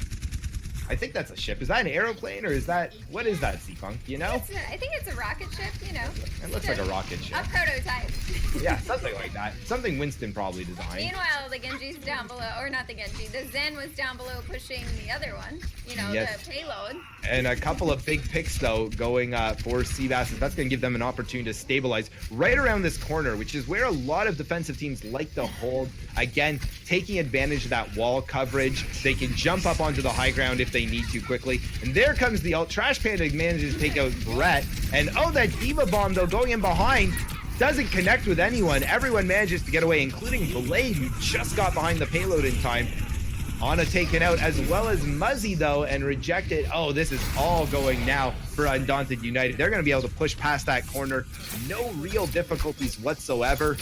I think that's a ship. Is that an aeroplane or is that, what is that, C-Funk, you know? I think it's a rocket ship, you know. It looks like a rocket ship. A prototype. Yeah, something like that. Something Winston probably designed. Meanwhile, the Genji's down below, or not the Genji, the Zen was down below pushing the other one, you know, yes. The payload. And a couple of big picks, though, going for Seabass. That's going to give them an opportunity to stabilize right around this corner, which is where a lot of defensive teams like to hold. Again, taking advantage of that wall coverage. They can jump up onto the high ground if they need to quickly. And there comes the ult. Trash Panda manages to take out Brett. And oh, that Diva bomb, though, going in behind. Doesn't connect with anyone. Everyone manages to get away, including Blade, who just got behind the payload in time. Ana taken out, as well as Muzzy, though, and Rejected. Oh, this is all going now for Undaunted United. They're going to be able to push past that corner. No real difficulties whatsoever.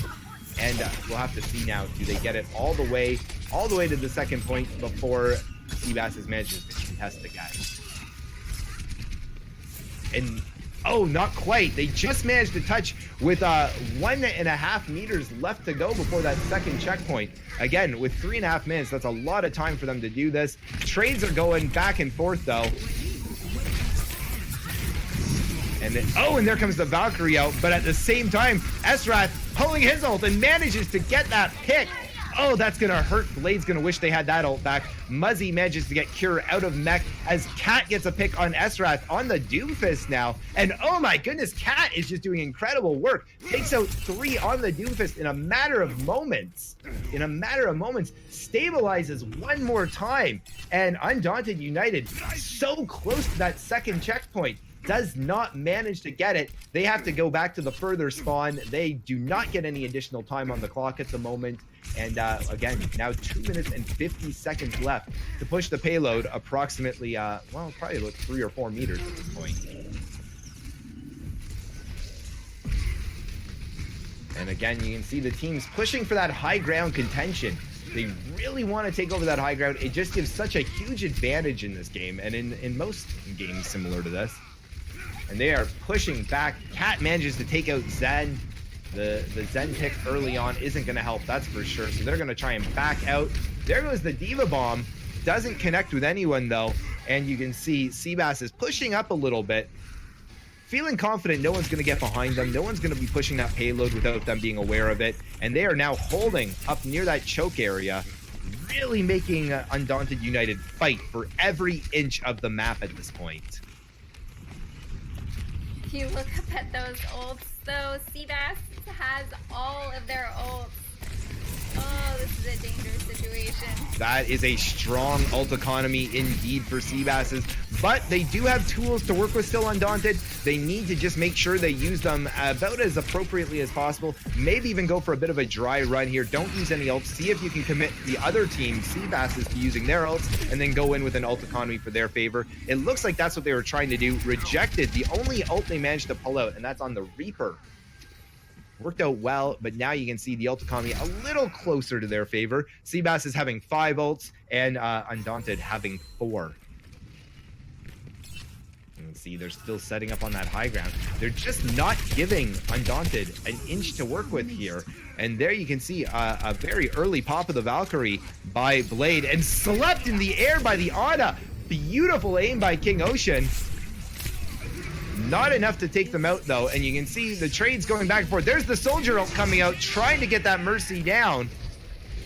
And we'll have to see now, do they get it all the way to the second point before Seabass manages to contest the guy. And oh, not quite. They just managed to touch with 1.5 meters left to go before that second checkpoint. Again, with 3.5 minutes, that's a lot of time for them to do this. Trades are going back and forth, though. And then, oh, and there comes the Valkyrie out, but at the same time, Esrath pulling his ult and manages to get that pick. Oh, that's gonna hurt. Blade's gonna wish they had that ult back. Muzzy manages to get Cure out of mech as Cat gets a pick on Esrath on the Doomfist now. And oh my goodness, Cat is just doing incredible work. Takes out 3 on the Doomfist in a matter of moments. Stabilizes one more time. And Undaunted United so close to that second checkpoint. Does not manage to get it. They have to go back to the further spawn. They do not get any additional time on the clock at the moment. And again, now 2 minutes and 50 seconds left to push the payload approximately, well, probably like 3 or 4 meters at this point. And again, you can see the teams pushing for that high ground contention. They really want to take over that high ground. It just gives such a huge advantage in this game and in most games similar to this. And they are pushing back. Cat manages to take out Zen. The Zen pick early on isn't going to help, that's for sure. So they're going to try and back out. There goes the Diva Bomb. Doesn't connect with anyone, though. And you can see Seabass is pushing up a little bit. Feeling confident no one's going to get behind them. No one's going to be pushing that payload without them being aware of it. And they are now holding up near that choke area. Really making Undaunted United fight for every inch of the map at this point. If you look up at those ults, though, Seabass has all of their ults. Oh, this is a dangerous situation. That is a strong ult economy indeed for Seabasses, but they do have tools to work with still Undaunted. They need to just make sure they use them about as appropriately as possible. Maybe even go for a bit of a dry run here. Don't use any ults. See if you can commit the other team, Seabasses, to using their ults, and then go in with an ult economy for their favor. It looks like that's what they were trying to do. Rejected the only ult they managed to pull out, and that's on the Reaper. Worked out well, but now you can see the ult economy a little closer to their favor. Seabass is having 5 ults, and Undaunted having 4. You can see they're still setting up on that high ground. They're just not giving Undaunted an inch to work with here. And there you can see a very early pop of the Valkyrie by Blade, and slept in the air by the Ana. Beautiful aim by King Ocean. Not enough to take them out, though, and you can see the trades going back and forth. There's the Soldier ult coming out, trying to get that Mercy down.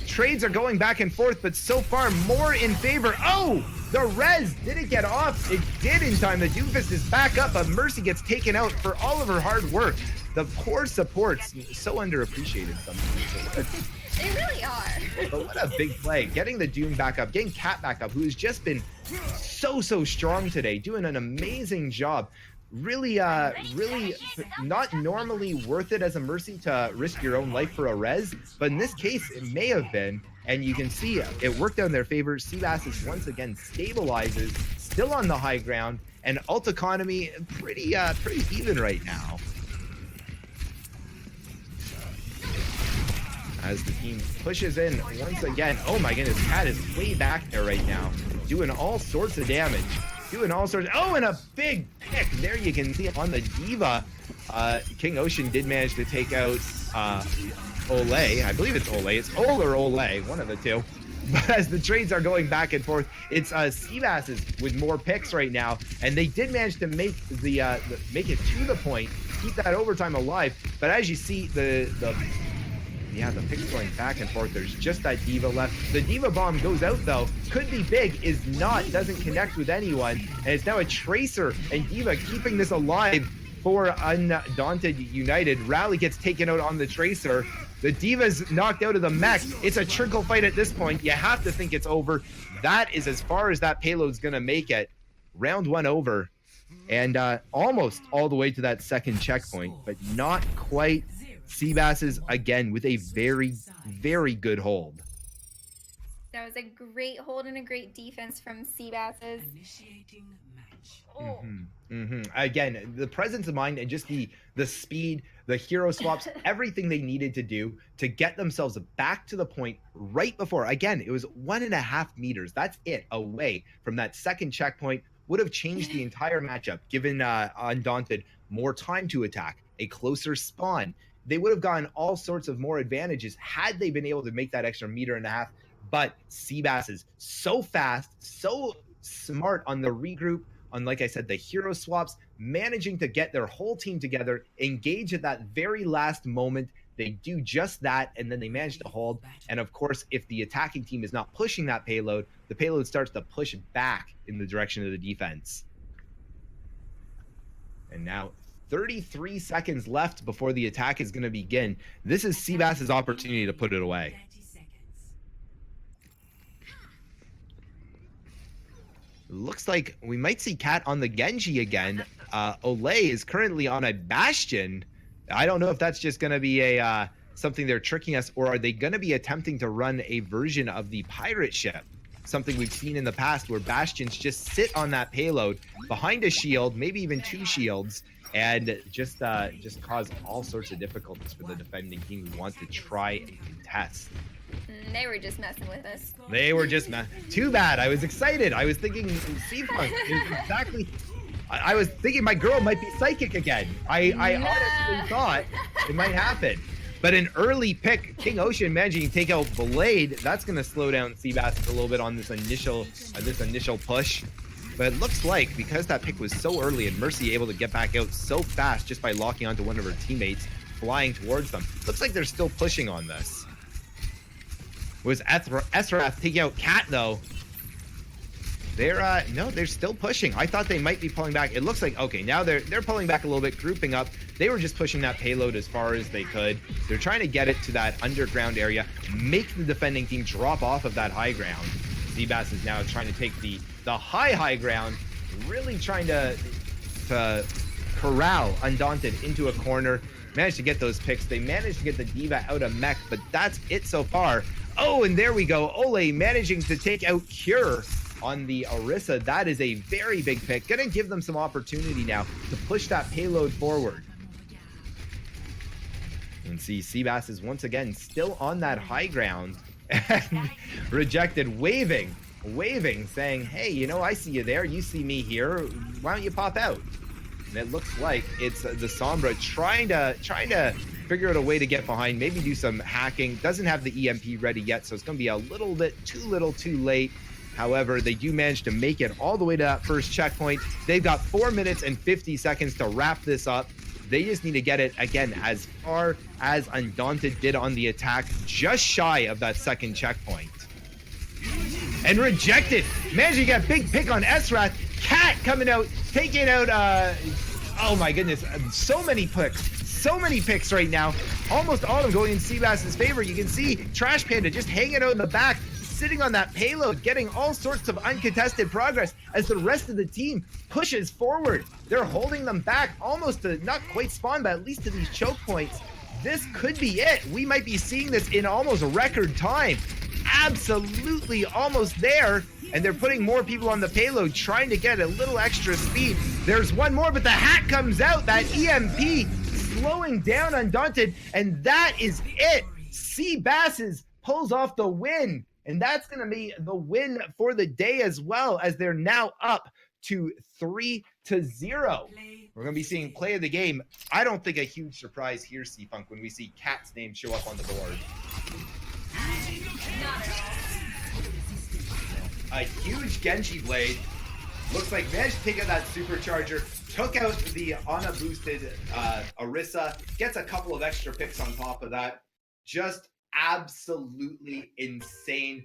Trades are going back and forth, but so far, more in favor. Oh! The res didn't get off. It did in time. The Doomfist is back up, but Mercy gets taken out for all of her hard work. The poor supports, so underappreciated sometimes. They really are. But what a big play. Getting the Doom back up, getting Cat back up, who has just been so strong today, doing an amazing job. Really not normally worth it as a Mercy to risk your own life for a res, but in this case, it may have been, and you can see it worked out in their favor. Seabass once again stabilizes, still on the high ground, and ult economy pretty even right now. As the team pushes in once again. Oh my goodness, Cat is way back there right now, doing all sorts of damage. Oh, and a big pick. There you can see on the Diva. King Ocean did manage to take out Olay. I believe it's Olay. It's Ol or Olay, one of the two. But as the trades are going back and forth, it's Seabasses with more picks right now, and they did manage to make make it to the point, keep that overtime alive. But as you see, the picks going back and forth. There's just that Diva left. The Diva Bomb goes out, though. Could be big, is not, doesn't connect with anyone. And it's now a Tracer and Diva keeping this alive for Undaunted United. Rally gets taken out on the Tracer. The Diva's knocked out of the mech. It's a trickle fight at this point. You have to think it's over. That is as far as that payload's going to make it. Round 1 over. And almost all the way to that second checkpoint, but not quite. Seabasses again with a very good hold. That was a great hold and a great defense from Seabasses. Initiating match. Oh. Again, the presence of mind and just the speed, the hero swaps, everything they needed to do to get themselves back to the point right before. Again, it was 1.5 meters. That's it away from that second checkpoint. Would have changed the entire matchup, given Undaunted more time to attack, a closer spawn. They would have gotten all sorts of more advantages had they been able to make that extra 1.5 meters. But Seabass is so fast, so smart on the regroup, on, like I said, the hero swaps, managing to get their whole team together, engage at that very last moment. They do just that, and then they manage to hold. And of course, if the attacking team is not pushing that payload, the payload starts to push back in the direction of the defense. And now 33 seconds left before the attack is going to begin. This is Seabass's opportunity to put it away. Looks like we might see Cat on the Genji again. Olay is currently on a Bastion. I don't know if that's just going to be a something they're tricking us, or are they going to be attempting to run a version of the pirate ship? Something we've seen in the past where Bastions just sit on that payload behind a shield, maybe even 2 shields, and just cause all sorts of difficulties for the defending team who want to try and contest. They were just messing with us. They were just too bad. I was excited. I was thinking Seafunk is exactly. I was thinking my girl might be psychic again. I honestly thought it might happen. But an early pick, King Ocean managing to take out Blade. That's going to slow down Seabass a little bit on this initial push. But it looks like because that pick was so early and Mercy able to get back out so fast just by locking onto one of her teammates, flying towards them. Looks like they're still pushing on this. Was Esrath taking out Cat though? No, they're still pushing. I thought they might be pulling back. It looks like, okay, now they're pulling back a little bit, grouping up. They were just pushing that payload as far as they could. They're trying to get it to that underground area, make the defending team drop off of that high ground. Seabass is now trying to take the high ground, really trying to corral Undaunted into a corner. Managed to get those picks. They managed to get the D.Va out of mech, but that's it so far. Oh, and there we go. Ole managing to take out Cure on the Orisa. That is a very big pick. Gonna give them some opportunity now to push that payload forward. And see, Seabass is once again still on that high ground and rejected, waving, saying, hey, you know, I see you there. You see me here. Why don't you pop out? And it looks like it's the Sombra trying to figure out a way to get behind, maybe do some hacking. Doesn't have the EMP ready yet, so it's going to be a little bit too late. However, they do manage to make it all the way to that first checkpoint. They've got 4 minutes and 50 seconds to wrap this up. They just need to get it, again, as far as Undaunted did on the attack, just shy of that second checkpoint. And rejected. Managed to get big pick on Esrath. Cat coming out, taking out, oh my goodness, so many picks right now. Almost all of them going in Seabass's favor. You can see Trash Panda just hanging out in the back, sitting on that payload, getting all sorts of uncontested progress as the rest of the team pushes forward. They're holding them back almost to not quite spawn, but at least to these choke points. This could be it. We might be seeing this in almost a record time. Absolutely almost there. And they're putting more people on the payload, trying to get a little extra speed. There's one more, but the hack comes out. That EMP slowing down Undaunted, and that is it. Seabasses pulls off the win. And that's going to be the win for the day as well, as they're now up to 3-0. We're going to be seeing play of the game. I don't think a huge surprise here, C-Funk, when we see Cat's name show up on the board. A huge Genji blade. Looks like managed to take out that supercharger, took out the Ana boosted Orisa, gets a couple of extra picks on top of that. Just absolutely insane.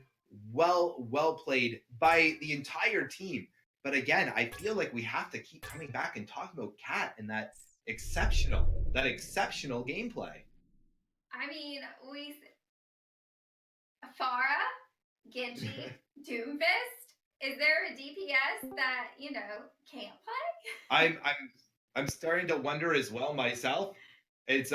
Well played by the entire team. But again, I feel like we have to keep coming back and talking about Cat and that exceptional gameplay. I mean, Farah, Genji, Doomfist. Is there a DPS that, you know, can't play? I'm starting to wonder as well myself. It's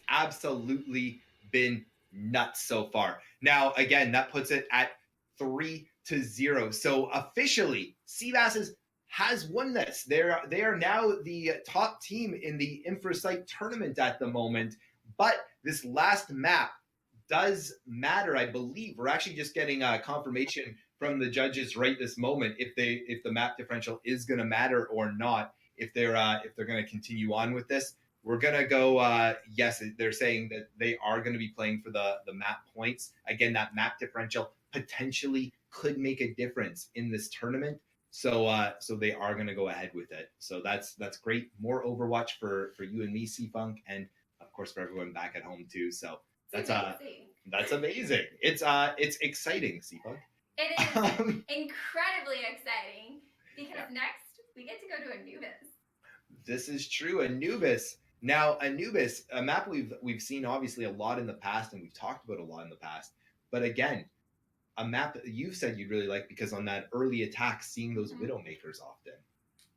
absolutely been nuts so far. Now, again, that puts it at 3-0. So officially, Seabasses has won this. They are now the top team in the InfraSight tournament at the moment. But this last map does matter, I believe. We're actually just getting confirmation from the judges right this moment if the map differential is going to matter or not. If they're going to continue on with this. We're going to go, yes, they're saying that they are going to be playing for the map points. Again, that map differential potentially could make a difference in this tournament. So they are going to go ahead with it. So that's great. More Overwatch for you and me, C-Funk, and of course for everyone back at home too. So that's amazing. It's exciting, C-Funk. It is incredibly exciting because next we get to go to Anubis. This is true, Anubis. Now, Anubis, a map we've seen obviously a lot in the past, and we've talked about a lot in the past. But again, a map that you've said you'd really like because on that early attack, seeing those Widowmakers often.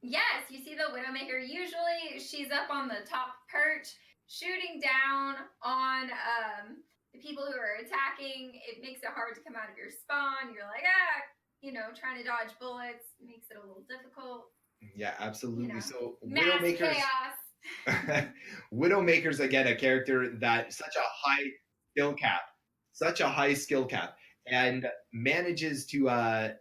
Yes, you see the Widowmaker. Usually, she's up on the top perch, shooting down on the people who are attacking. It makes it hard to come out of your spawn. You're like, trying to dodge bullets. It makes it a little difficult. Yeah, absolutely. So mass Widowmakers. Chaos. Widowmaker's again a character that such a high skill cap, and manages to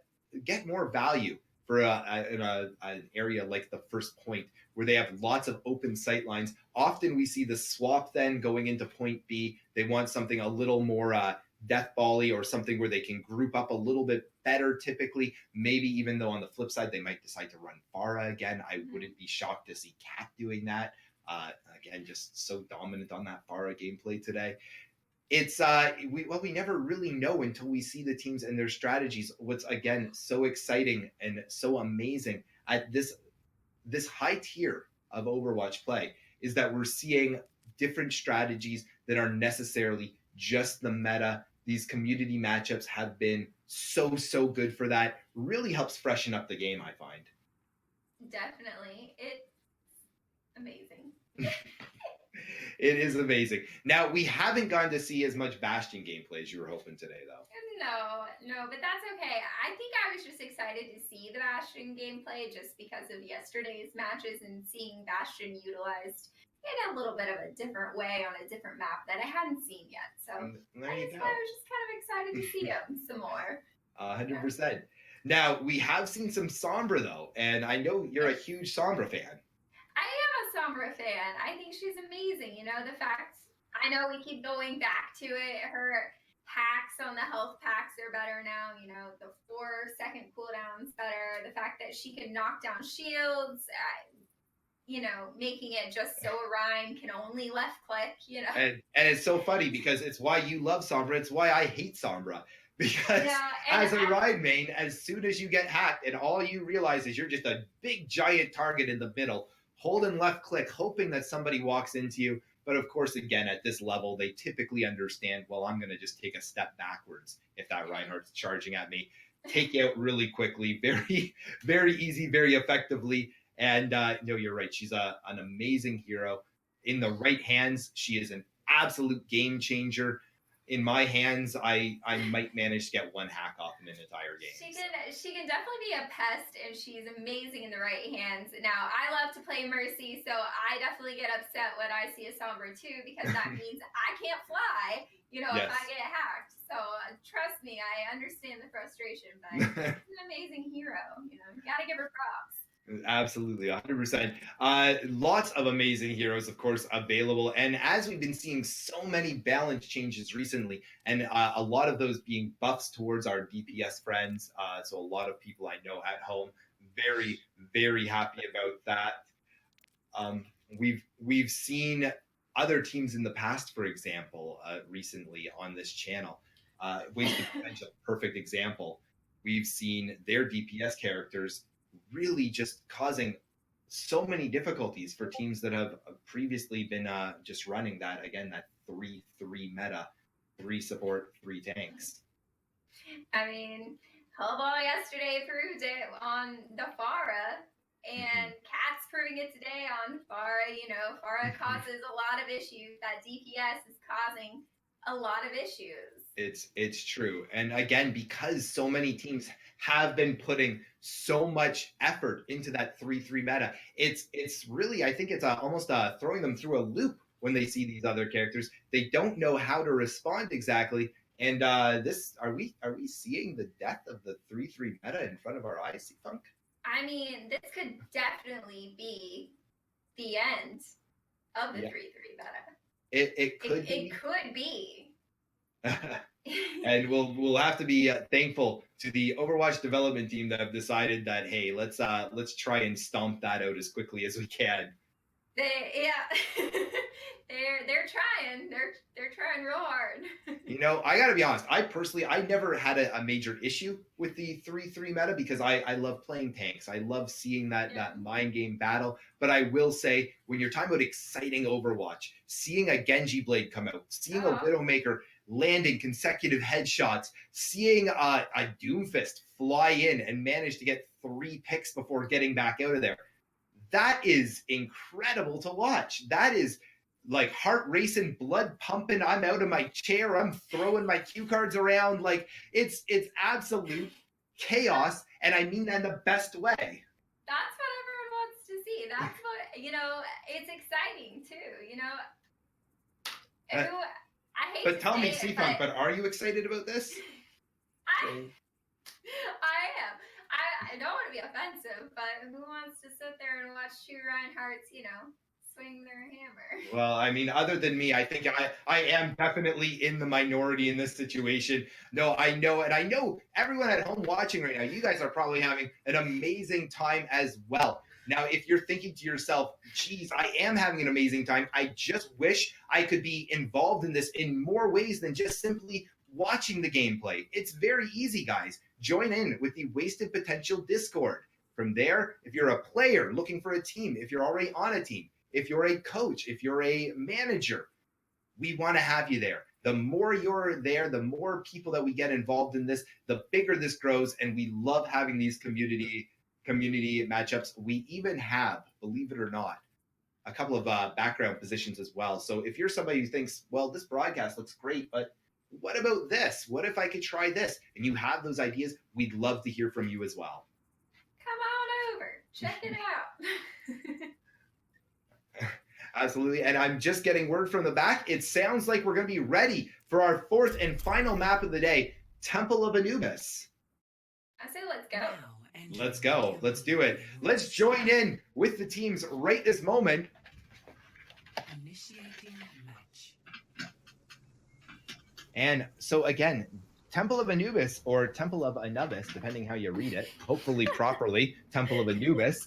get more value for an area like the first point where they have lots of open sight lines. Often we see the swap then going into point B. They want something a little more death bally or something where they can group up a little bit better typically. Maybe even though on the flip side, they might decide to run Farah again. I wouldn't be shocked to see Cat doing that. Again, just so dominant on that Farah gameplay today. It's we never really know until we see the teams and their strategies. What's again so exciting and so amazing at this high tier of Overwatch play is that we're seeing different strategies that are necessarily just the meta. These community matchups have been so good for that. Really helps freshen up the game, I find. Definitely. It's amazing. It is amazing. Now, we haven't gotten to see as much Bastion gameplay as you were hoping today, though. No, but that's okay. I think I was just excited to see the Bastion gameplay just because of yesterday's matches and seeing Bastion utilized in a little bit of a different way on a different map that I hadn't seen yet. So I was just kind of excited to see him some more. 100%. Now, we have seen some Sombra, though, and I know you're a huge Sombra fan. I am a Sombra fan. I think she's amazing. You know, the fact, I know we keep going back to it. Her hacks on the health packs are better now. You know, the 4-second cooldown's better. The fact that she can knock down shields, you know, making it just so Orion can only left click, you know. And it's so funny because it's why you love Sombra. It's why I hate Sombra. Because as a Orion main, as soon as you get hacked and all you realize is you're just a big giant target in the middle, holding left click, hoping that somebody walks into you. But of course, again, at this level, they typically understand, well, I'm going to just take a step backwards if that Reinhardt's charging at me. Take you out really quickly, very, very easy, very effectively. And no, you're right. She's an amazing hero. In the right hands, she is an absolute game changer. In my hands, I might manage to get one hack off in an entire game. She can definitely be a pest, and she's amazing in the right hands. Now, I love to play Mercy, so I definitely get upset when I see a Sombra too, because that means I can't fly, you know, if I get hacked. So trust me, I understand the frustration, but she's an amazing hero. You know, you gotta give her props. Absolutely, 100%. Lots of amazing heroes, of course, available. And as we've been seeing so many balance changes recently, and a lot of those being buffs towards our DPS friends. So a lot of people I know at home, very, very happy about that. We've seen other teams in the past, for example, recently on this channel. Wasted Potential, perfect example. We've seen their DPS characters really just causing so many difficulties for teams that have previously been just running that, again, that 3-3 meta, 3 support, 3 tanks. I mean, Hellball yesterday proved it on the Farah, and Cat's proving it today on Farah. You know, Farah causes a lot of issues. That DPS is causing a lot of issues. It's true. And again, because so many teams have been putting so much effort into that 3-3 meta, it's really, I think it's almost throwing them through a loop when they see these other characters. They don't know how to respond exactly. And this are we seeing the death of the 3-3 meta in front of our eyes, Funk? I mean, this could definitely be the end of the 3-3 meta. It could be. It could be. And we'll have to be thankful to the Overwatch development team that have decided that, hey, let's try and stomp that out as quickly as we can. They're trying. They're trying real hard. You know, I got to be honest. I never had a major issue with the 3-3 meta because I love playing tanks. I love seeing that mind game battle. But I will say, when you're talking about exciting Overwatch, seeing a Genji Blade come out, seeing a Widowmaker landing consecutive headshots, seeing a Doomfist fly in and manage to get 3 picks before getting back out of there, that is incredible to watch. That is like heart racing, blood pumping. I'm out of my chair. I'm throwing my cue cards around. Like it's absolute chaos, and I mean that in the best way. That's what everyone wants to see. That's what, you know, it's exciting too. You know, I hate. But tell me, C-Funk, but are you excited about this? I am. I don't want to be offensive, but who wants to sit there and watch two Reinhardts, swing their hammer? Well, I mean, other than me, I think I am definitely in the minority in this situation. No, I know, and I know everyone at home watching right now, you guys are probably having an amazing time as well. Now, if you're thinking to yourself, geez, I am having an amazing time, I just wish I could be involved in this in more ways than just simply watching the gameplay. It's very easy, guys. Join in with the Wasted Potential Discord. From there, if you're a player looking for a team, if you're already on a team, if you're a coach, if you're a manager, we want to have you there. The more you're there, the more people that we get involved in this, the bigger this grows. And we love having these community matchups. We even have, believe it or not, a couple of background positions as well. So if you're somebody who thinks, well, this broadcast looks great, but what about this? What if I could try this? And you have those ideas, we'd love to hear from you as well. Come on over. Check it out. Absolutely. And I'm just getting word from the back. It sounds like we're going to be ready for our fourth and final map of the day, Temple of Anubis. I say let's go. Let's go. Let's do it. Let's join in with the teams right this moment. Initiating match. And so again, Temple of Anubis, or Temple of Anubis, depending how you read it, hopefully properly, Temple of Anubis,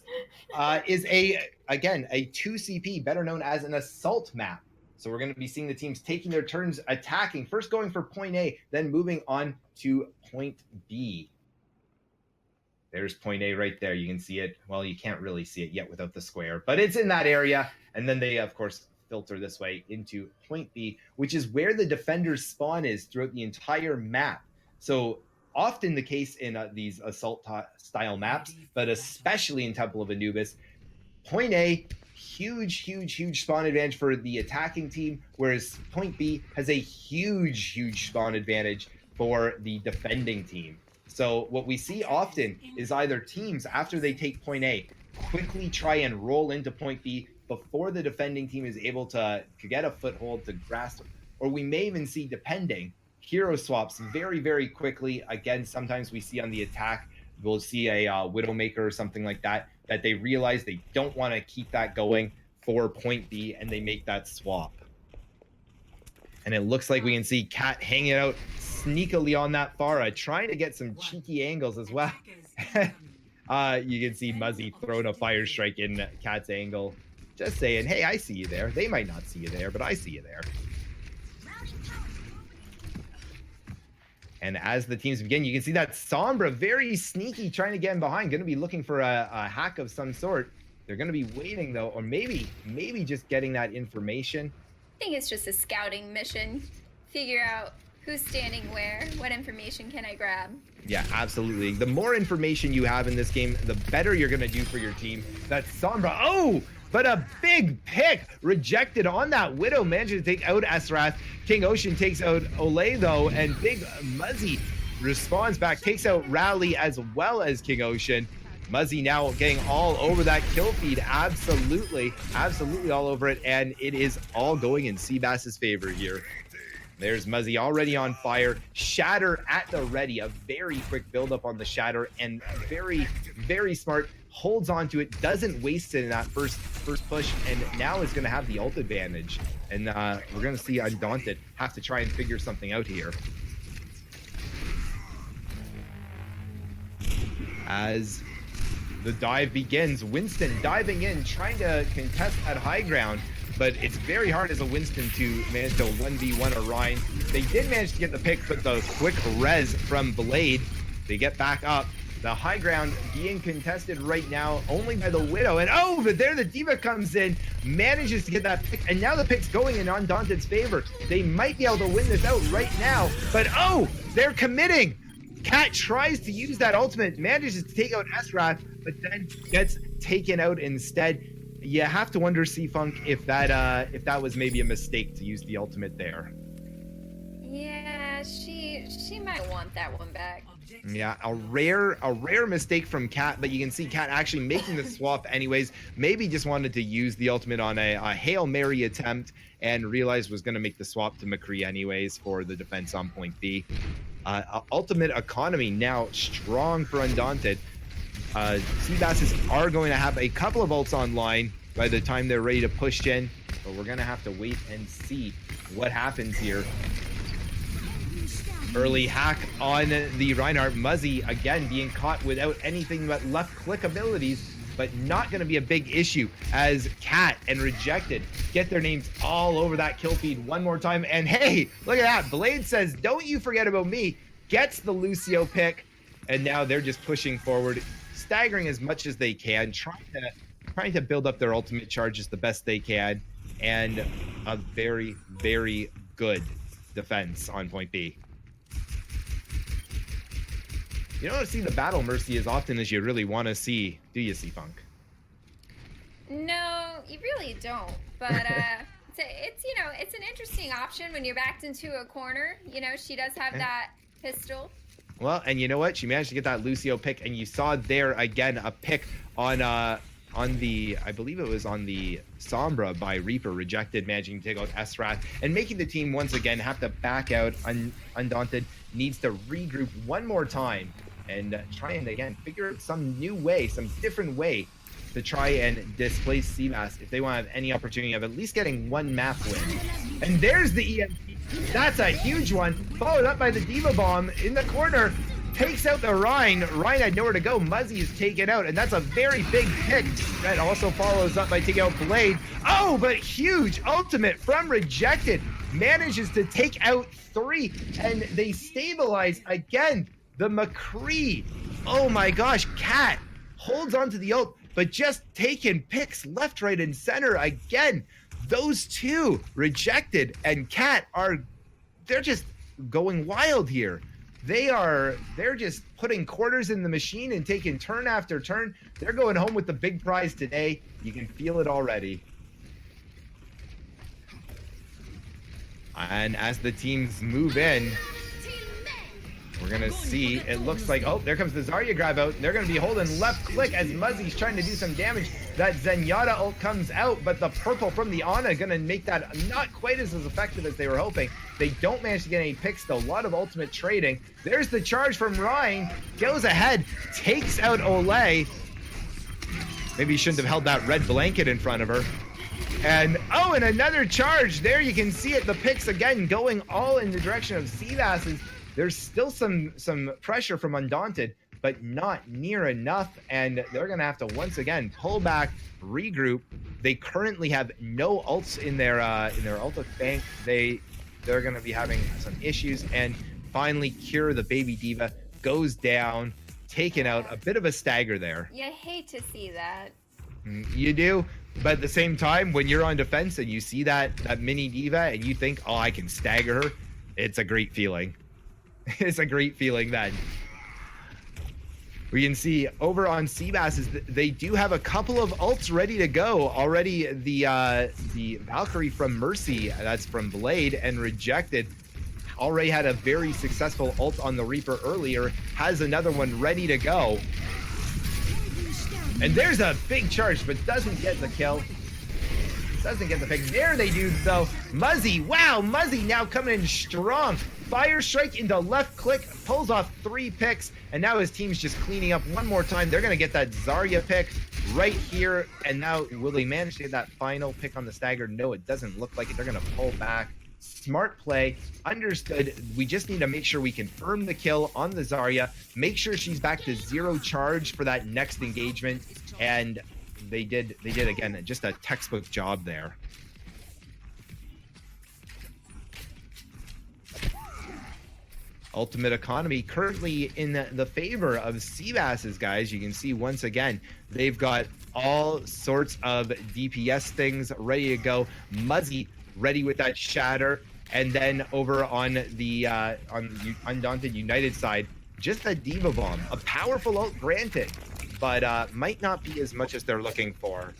is a 2CP, better known as an assault map. So we're going to be seeing the teams taking their turns attacking, first going for point A, then moving on to point B. There's point A right there. You can see it. Well, you can't really see it yet without the square, but it's in that area. And then they, of course, filter this way into point B, which is where the defender's spawn is throughout the entire map. So often the case in these assault style maps, but especially in Temple of Anubis, point A, huge spawn advantage for the attacking team, whereas point B has a huge spawn advantage for the defending team. So what we see often is either teams, after they take point A, quickly try and roll into point B before the defending team is able to get a foothold, to grasp, or we may even see, depending, hero swaps very quickly. Again, sometimes we see on the attack, we'll see a Widowmaker or something like that they realize they don't want to keep that going for point B, and they make that swap. And it looks like we can see Cat hanging out sneakily on that Pharah, trying to get some cheeky angles as well. You can see Muzzy throwing a fire strike in Cat's angle. Just saying, hey, I see you there. They might not see you there, but I see you there. And as the teams begin, you can see that Sombra very sneaky, trying to get in behind, going to be looking for a hack of some sort. They're going to be waiting, though, or maybe just getting that information. I think it's just a scouting mission. Figure out who's standing where, what information can I grab. Yeah, absolutely. The more information you have in this game, the better you're going to do for your team. That's Sombra. Oh, but a big pick rejected on that Widow, managed to take out Esrath. King Ocean takes out Olay, though, and Big Muzzy responds back, takes out Rally as well as King Ocean. Muzzy now getting all over that kill feed. Absolutely all over it, and it is all going in Seabass's favor here. There's Muzzy already on fire. Shatter at the ready. A very quick build-up on the Shatter, and very smart. Holds on to it, doesn't waste it in that first push, and now is going to have the ult advantage. And we're going to see Undaunted have to try and figure something out here. As the dive begins, Winston diving in, trying to contest at high ground, but it's very hard as a Winston to manage to 1v1 Orion. They did manage to get the pick, but the quick res from Blade, they get back up. The high ground being contested right now only by the Widow. And oh, but there the D.Va comes in, manages to get that pick, and now the pick's going in Undaunted's favor. They might be able to win this out right now, but oh, they're committing. Cat tries to use that ultimate, manages to take out Esrath, but then gets taken out instead. You have to wonder, C-Funk, if that was maybe a mistake to use the ultimate there. Yeah, she might want that one back. Yeah, a rare mistake from Cat, but you can see Cat actually making the swap anyways. Maybe just wanted to use the ultimate on a Hail Mary attempt and realized was going to make the swap to McCree anyways for the defense on point B. Ultimate economy now strong for Undaunted. Seabasses are going to have a couple of ults online by the time they're ready to push in, but we're going to have to wait and see what happens here. Early hack on the Reinhardt. Muzzy again being caught without anything but left click abilities, but not going to be a big issue as Cat and Rejected get their names all over that kill feed one more time. And hey, look at that. Blade says, don't you forget about me. Gets the Lucio pick, and now they're just pushing forward, staggering as much as they can, trying to build up their ultimate charges the best they can, and a very, very good defense on point B. You don't see the battle Mercy as often as you really want to see, do you, C-Funk? No, you really don't. But it's you know, it's an interesting option when you're backed into a corner. You know, she does have that pistol. Well, and you know what? She managed to get that Lucio pick, and you saw there again a pick on the, I believe it was on the Sombra by Reaper. Rejected, managing to take out S-Wrath and making the team once again have to back out. Undaunted needs to regroup one more time and try and again figure out some new way, some different way to try and displace Seabass if they want to have any opportunity of at least getting one map win. And there's the EMP. That's a huge one, followed up by the Diva Bomb in the corner. Takes out the Rhine. Rhine had nowhere to go. Muzzy is taken out, and that's a very big pick. That also follows up by taking out Blade. Oh, but huge ultimate from Rejected. Manages to take out 3, and they stabilize again. The McCree. Oh my gosh, Cat holds onto the ult, but just taking picks left, right, and center again. Those two, Rejected and Cat, they're just going wild here. They're just putting quarters in the machine and taking turn after turn. They're going home with the big prize today. You can feel it already. And as the teams move in, we're going to see, it looks like, oh, there comes the Zarya grab out. They're going to be holding left click as Muzzy's trying to do some damage. That Zenyatta ult comes out, but the purple from the Ana going to make that not quite as effective as they were hoping. They don't manage to get any picks, though. A lot of ultimate trading. There's the charge from Ryan. Goes ahead, takes out Olay. Maybe he shouldn't have held that red blanket in front of her. And, oh, and another charge. There you can see it. The picks, again, going all in the direction of Seabass's. There's still some pressure from Undaunted, but not near enough, and they're going to have to once again pull back, regroup. They currently have no ults in their ult bank. They're going to be having some issues, and finally Cure, the baby diva, goes down, taken out. A bit of a stagger there. You hate to see that. You do, but at the same time, when you're on defense and you see that mini diva and you think, oh, I can stagger her, it's a great feeling. It's a great feeling then. We can see over on Seabass, they do have a couple of ults ready to go already. The Valkyrie from Mercy, that's from Blade, and Rejected already had a very successful ult on the Reaper earlier, has another one ready to go. And there's a big charge, but doesn't get the kill. Doesn't get the pick. There they do, though. Muzzy, wow, Muzzy now coming in strong. Fire strike into left click, pulls off 3 picks, and now his team's just cleaning up one more time. They're going to get that Zarya pick right here, and now will they manage to get that final pick on the stagger? No, it doesn't look like it. They're going to pull back. Smart play, understood. We just need to make sure we confirm the kill on the Zarya, make sure she's back to 0 charge for that next engagement, and they did again, just a textbook job there. Ultimate Economy currently in the favor of Seabass's, guys. You can see once again, they've got all sorts of DPS things ready to go. Muzzy ready with that Shatter. And then over on the Undaunted United side, just a Diva Bomb. A powerful ult, granted, but might not be as much as they're looking for.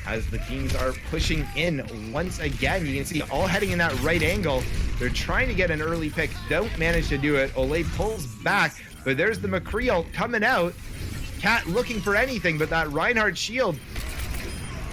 As the teams are pushing in once again, you can see all heading in that right angle. They're trying to get an early pick, don't manage to do it. Olay pulls back, but there's the McCree ult coming out. Cat looking for anything but that Reinhardt shield.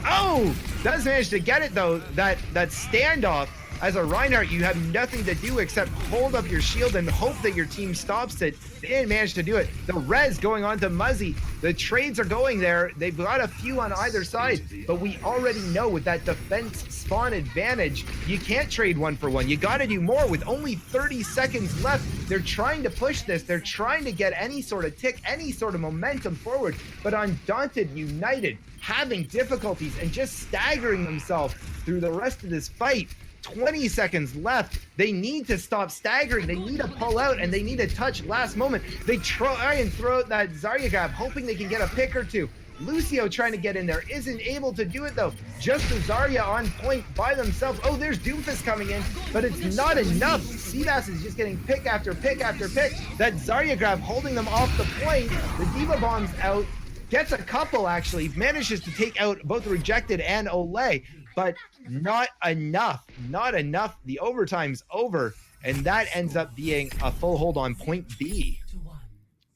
Oh, does manage to get it though. That standoff As a Reinhardt, you have nothing to do except hold up your shield and hope that your team stops it. They didn't manage to do it. The res going on to Muzzy. The trades are going there. They've got a few on either side, but we already know with that defense spawn advantage, you can't trade 1-for-1. You got to do more with only 30 seconds left. They're trying to push this. They're trying to get any sort of tick, any sort of momentum forward, but Undaunted, United, having difficulties and just staggering themselves through the rest of this fight. 20 seconds left. They need to stop staggering. They need to pull out, and they need to touch last moment. They try and throw out that Zarya grab, hoping they can get a pick or two. Lucio trying to get in there, isn't able to do it though. Just the Zarya on point by themselves. Oh, there's Doomfist coming in, but it's not enough. Seabass is just getting pick after pick after pick. That Zarya grab holding them off the point. The Diva Bomb's out. Gets a couple, actually. Manages to take out both Rejected and Olay, but not enough. Not enough. The overtime's over, and that ends up being a full hold on point B.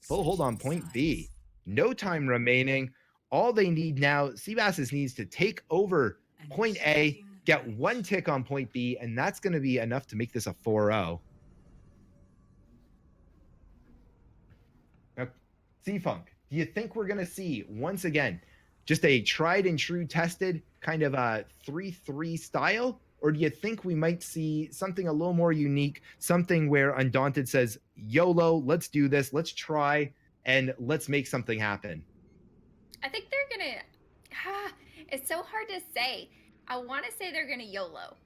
Full hold on point B. No time remaining. All they need now, Seabass needs to take over point A, get one tick on point B, and that's going to be enough to make this a 4-0. Now, C-Funk, do you think we're going to see, once again, just a tried and true tested kind of a 3-3 style? Or do you think we might see something a little more unique, something where Undaunted says, YOLO, let's do this, let's try, and let's make something happen? I think they're gonna. It's so hard to say. I want to say they're gonna YOLO.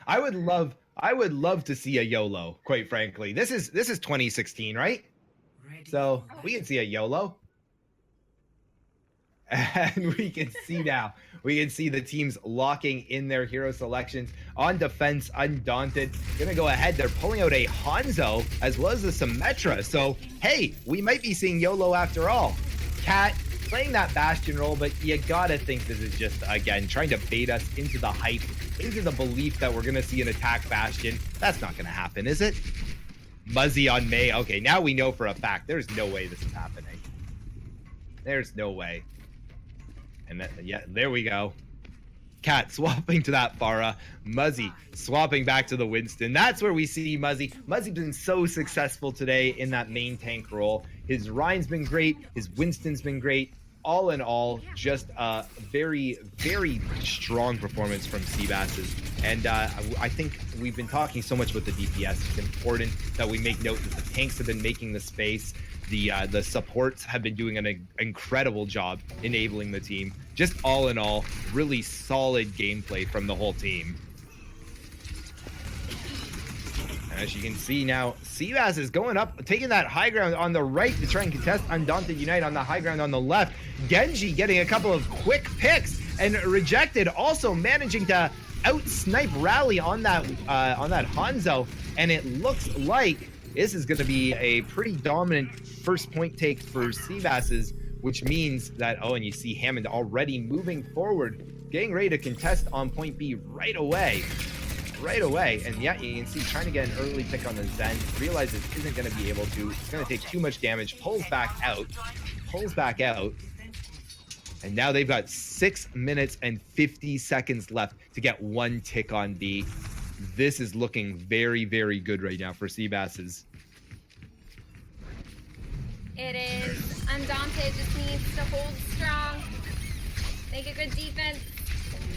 I would love to see a YOLO, quite frankly. This is 2016, right? So we can see a YOLO. And we can see now, we can see the teams locking in their hero selections. On defense, Undaunted gonna go ahead. They're pulling out a Hanzo as well as a Symmetra. So hey, we might be seeing YOLO after all. Cat playing that Bastion role, but you gotta think this is just, again, trying to bait us into the hype, into the belief that we're gonna see an attack Bastion. That's not gonna happen, is it? Muzzy on May. Okay, now we know for a fact there's no way this is happening. There's no way. And yeah, there we go. Cat swapping to that Pharah. Muzzy swapping back to the Winston. That's where we see Muzzy. Muzzy's been so successful today in that main tank role. His Ryan's been great. His Winston's been great. All in all, just a very, very strong performance from Seabass's. And I think we've been talking so much about the DPS. It's important that we make note that the tanks have been making the space. The supports have been doing an incredible job enabling the team. Just all in all, really solid gameplay from the whole team. As you can see now, Seabass is going up, taking that high ground on the right to try and contest Undaunted Unite on the high ground on the left. Genji getting a couple of quick picks, and Rejected also managing to out-snipe Rally on that Hanzo, and it looks like this is going to be a pretty dominant first point take for Seabass's, which means that, oh, and you see Hammond already moving forward, getting ready to contest on point B right away. And yeah, you can see trying to get an early pick on the Zen, realizes isn't going to be able to. It's going to take too much damage, pulls back out. And now they've got 6 minutes and 50 seconds left to get one tick on B. This is looking very, very good right now for Seabass's. It is. Undaunted just needs to hold strong, make a good defense.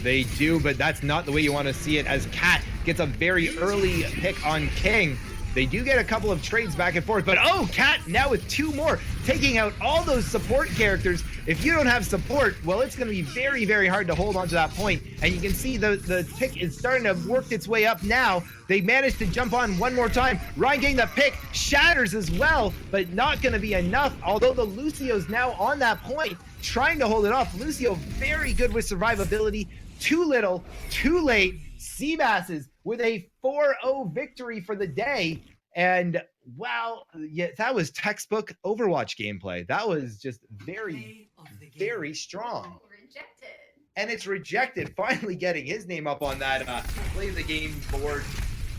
They do, but that's not the way you want to see it, as Cat gets a very early pick on King. They do get a couple of trades back and forth, but oh, Cat now with 2 more, taking out all those support characters. If you don't have support, well, it's going to be very, very hard to hold on to that point. And you can see the pick is starting to work its way up now. They managed to jump on one more time. Ryan getting the pick, shatters as well, but not going to be enough. Although the Lucio's now on that point, trying to hold it off. Lucio very good with survivability. Too little, too late. Seabass's with a 4-0 victory for the day. And wow, yeah, that was textbook Overwatch gameplay. That was just very, very strong. Rejected. And it's Rejected finally getting his name up on that play of the game board.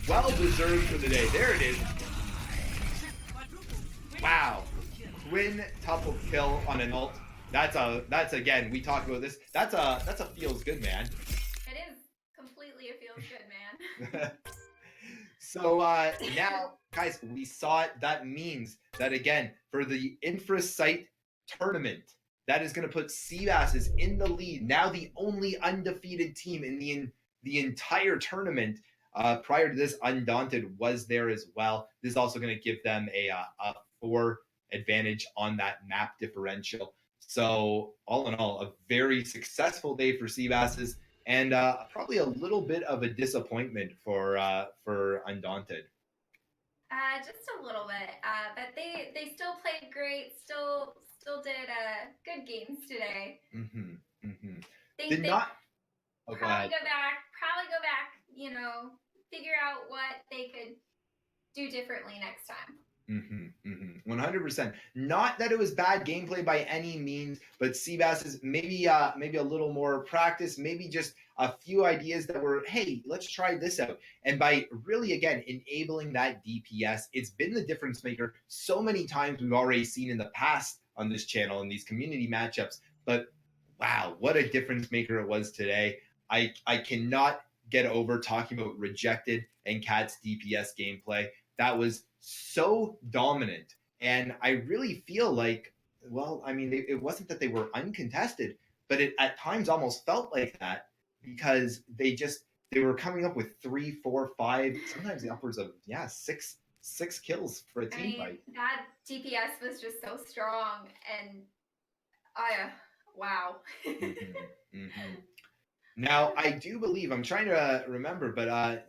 Well deserved for the day. There it is. Wow. Quintuple kill on an ult. That's again, we talked about this. That's a feels good, man. It is completely a feels good. So now, guys, we saw it. That means that again for the Infrasight tournament, that is going to put Seabass in the lead. Now the only undefeated team in the entire tournament. Prior to this, Undaunted was there as well. This is also going to give them a 4 advantage on that map differential. So all in all, a very successful day for Seabasses, and probably a little bit of a disappointment for Undaunted. Just a little bit, but they still played great. Still did good games today. Mm-hmm. Mm-hmm. Think Did they not. Oh, go ahead. probably go back. You know, figure out what they could do differently next time. 100%. Not that it was bad gameplay by any means, but Seabass is maybe a little more practice, maybe just a few ideas that were, hey, let's try this out. And by really again enabling that DPS, it's been the difference maker. So many times we've already seen in the past on this channel in these community matchups, but wow, what a difference maker it was today. I cannot get over talking about Rejected and Cat's DPS gameplay. That was so dominant. And I really feel like, well, I mean, it wasn't that they were uncontested, but it at times almost felt like that because they were coming up with 3, 4, 5, sometimes the upwards of six kills for a team fight. That DPS was just so strong, and wow. Now, I do believe, I'm trying to remember, but I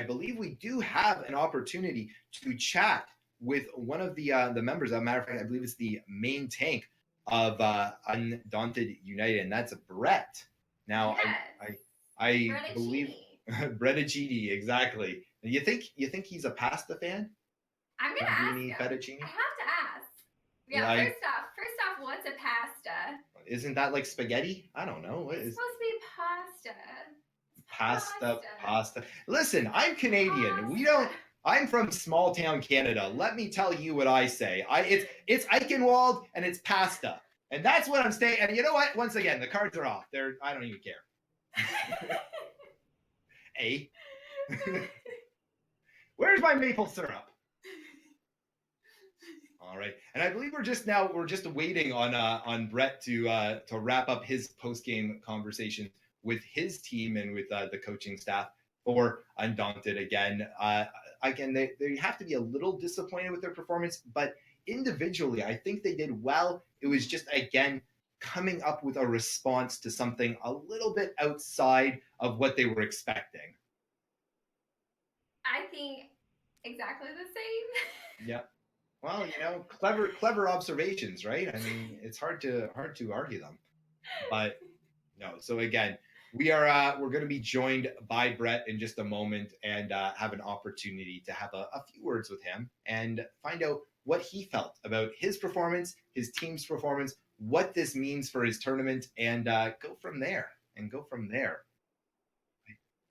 believe we do have an opportunity to chat with one of the members. As a matter of fact, I believe it's the main tank of Undaunted United, and that's Brett. Now, yes. I believe Brettacini, exactly. You think he's a pasta fan? I'm gonna ask him. Fettuccine? I have to ask. Yeah, first off, what's a pasta? Isn't that like spaghetti? I don't know. It's supposed to be pasta. Pasta. Listen, I'm Canadian. Pasta. I'm from small town Canada. Let me tell you what I say. It's Eichenwald and it's pasta. And that's what I'm saying. And you know what? Once again, the cards are off. I don't even care. A. Where's my maple syrup? All right, and I believe we're just waiting on Brett to wrap up his post game conversation with his team and with the coaching staff for Undaunted. Again, they have to be a little disappointed with their performance, but individually, I think they did well. It was just again coming up with a response to something a little bit outside of what they were expecting. I think exactly the same. Yeah. Well, clever observations, right? I mean, it's hard to argue them. But no. So again, we're going to be joined by Brett in just a moment and have an opportunity to have a few words with him and find out what he felt about his performance, his team's performance, what this means for his tournament, and go from there.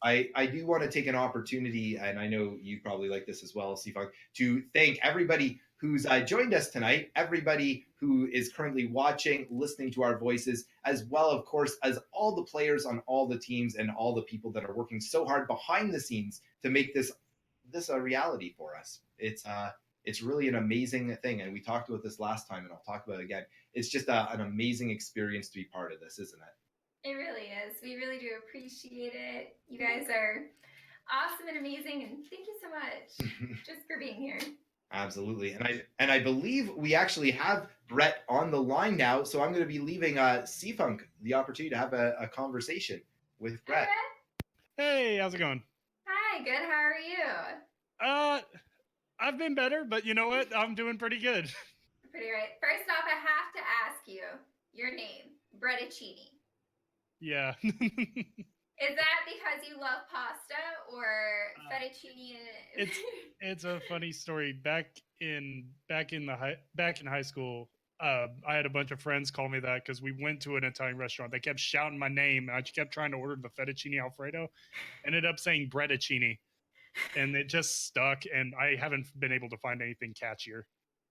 I do want to take an opportunity, and I know you probably like this as well, Seafunk, to thank everybody who's joined us tonight, everybody who is currently watching, listening to our voices, as well, of course, as all the players on all the teams and all the people that are working so hard behind the scenes to make this a reality for us. It's really an amazing thing, and we talked about this last time, and I'll talk about it again. It's just an amazing experience to be part of this, isn't it? It really is. We really do appreciate it. You guys are awesome and amazing, and thank you so much just for being here. Absolutely. And I believe we actually have Brett on the line now, so I'm going to be leaving Seafunk the opportunity to have a conversation with Brett. Hi, Hey, how's it going? Hi, good. How are you? I've been better, but you know what? I'm doing pretty good. Pretty right. First off, I have to ask you your name, Brettacini. Yeah. Is that because you love pasta or fettuccine? It's a funny story. Back in high school, I had a bunch of friends call me that because we went to an Italian restaurant. They kept shouting my name, and I kept trying to order the fettuccine alfredo. Ended up saying brettacini, and it just stuck. And I haven't been able to find anything catchier.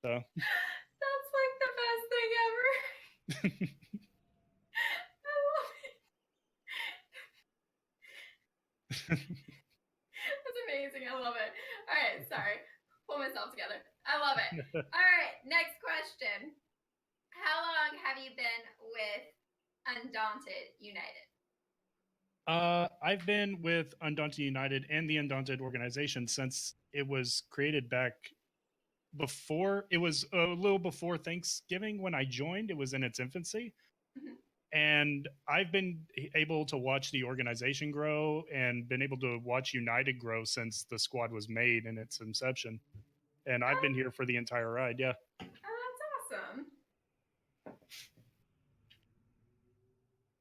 So that's like the best thing ever. amazing. I love it. All right, sorry. Pull myself together. I love it. All right, next question. How long have you been with Undaunted United? I've been with Undaunted United and the Undaunted organization since it was created back before, it was a little before Thanksgiving when I joined. It was in its infancy. Mhm. And I've been able to watch the organization grow and been able to watch United grow since the squad was made in its inception. And I've been here for the entire ride. Yeah. Oh, that's awesome.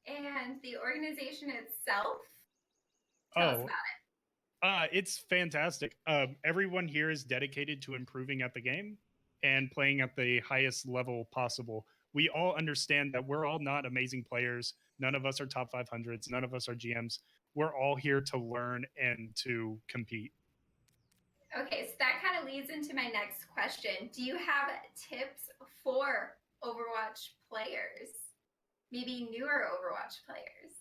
And the organization itself? Tell us about it. It's fantastic. Everyone here is dedicated to improving at the game and playing at the highest level possible. We all understand that we're all not amazing players. None of us are top 500s. None of us are GMs. We're all here to learn and to compete. Okay, so that kind of leads into my next question. Do you have tips for Overwatch players? Maybe newer Overwatch players?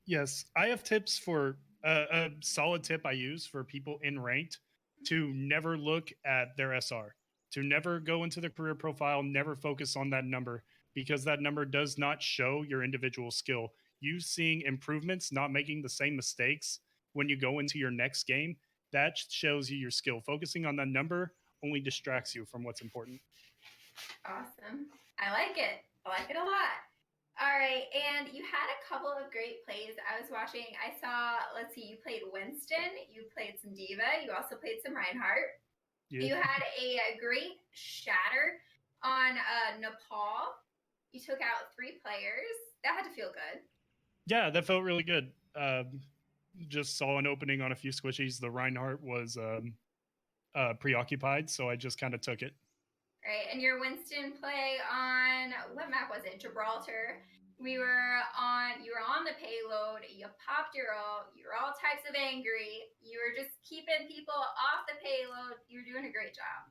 Yes, I have tips for a solid tip I use for people in ranked to never look at their SR, to never go into the career profile, never focus on that number because that number does not show your individual skill. You seeing improvements, not making the same mistakes when you go into your next game, that shows you your skill. Focusing on that number only distracts you from what's important. Awesome. I like it. I like it a lot. All right, and you had a couple of great plays. I was watching, I saw, let's see, you played Winston, you played some Diva, you also played some Reinhardt. Yeah. You had a great shatter on Nepal. You took out 3 players. That had to feel good. Yeah, that felt really good. Just saw an opening on a few squishies. The Reinhardt was preoccupied, so I just kind of took it. Right, and your Winston play on, what map was it? Gibraltar. You were on the payload, you popped your ult, you were all types of angry, you were just keeping people off the payload. You were doing a great job.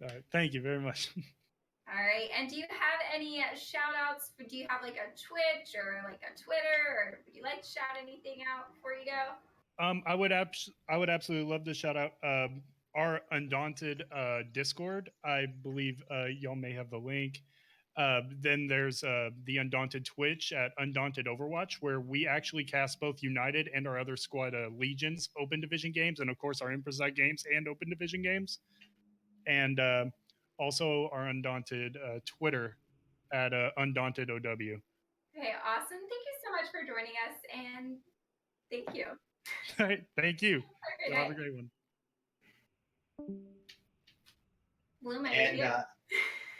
All right, thank you very much. All right, and do you have any shout outs? Do you have like a Twitch or like a Twitter, or would you like to shout anything out before you go? I would absolutely love to shout out our Undaunted Discord. I believe y'all may have the link. Then there's the Undaunted Twitch at Undaunted Overwatch, where we actually cast both United and our other squad Legions Open Division games, and of course our Improzite games and Open Division games. And also our Undaunted Twitter at Undaunted OW. Okay, awesome. Thank you so much for joining us, and thank you. All right, thank you. Have a great one. Bloom,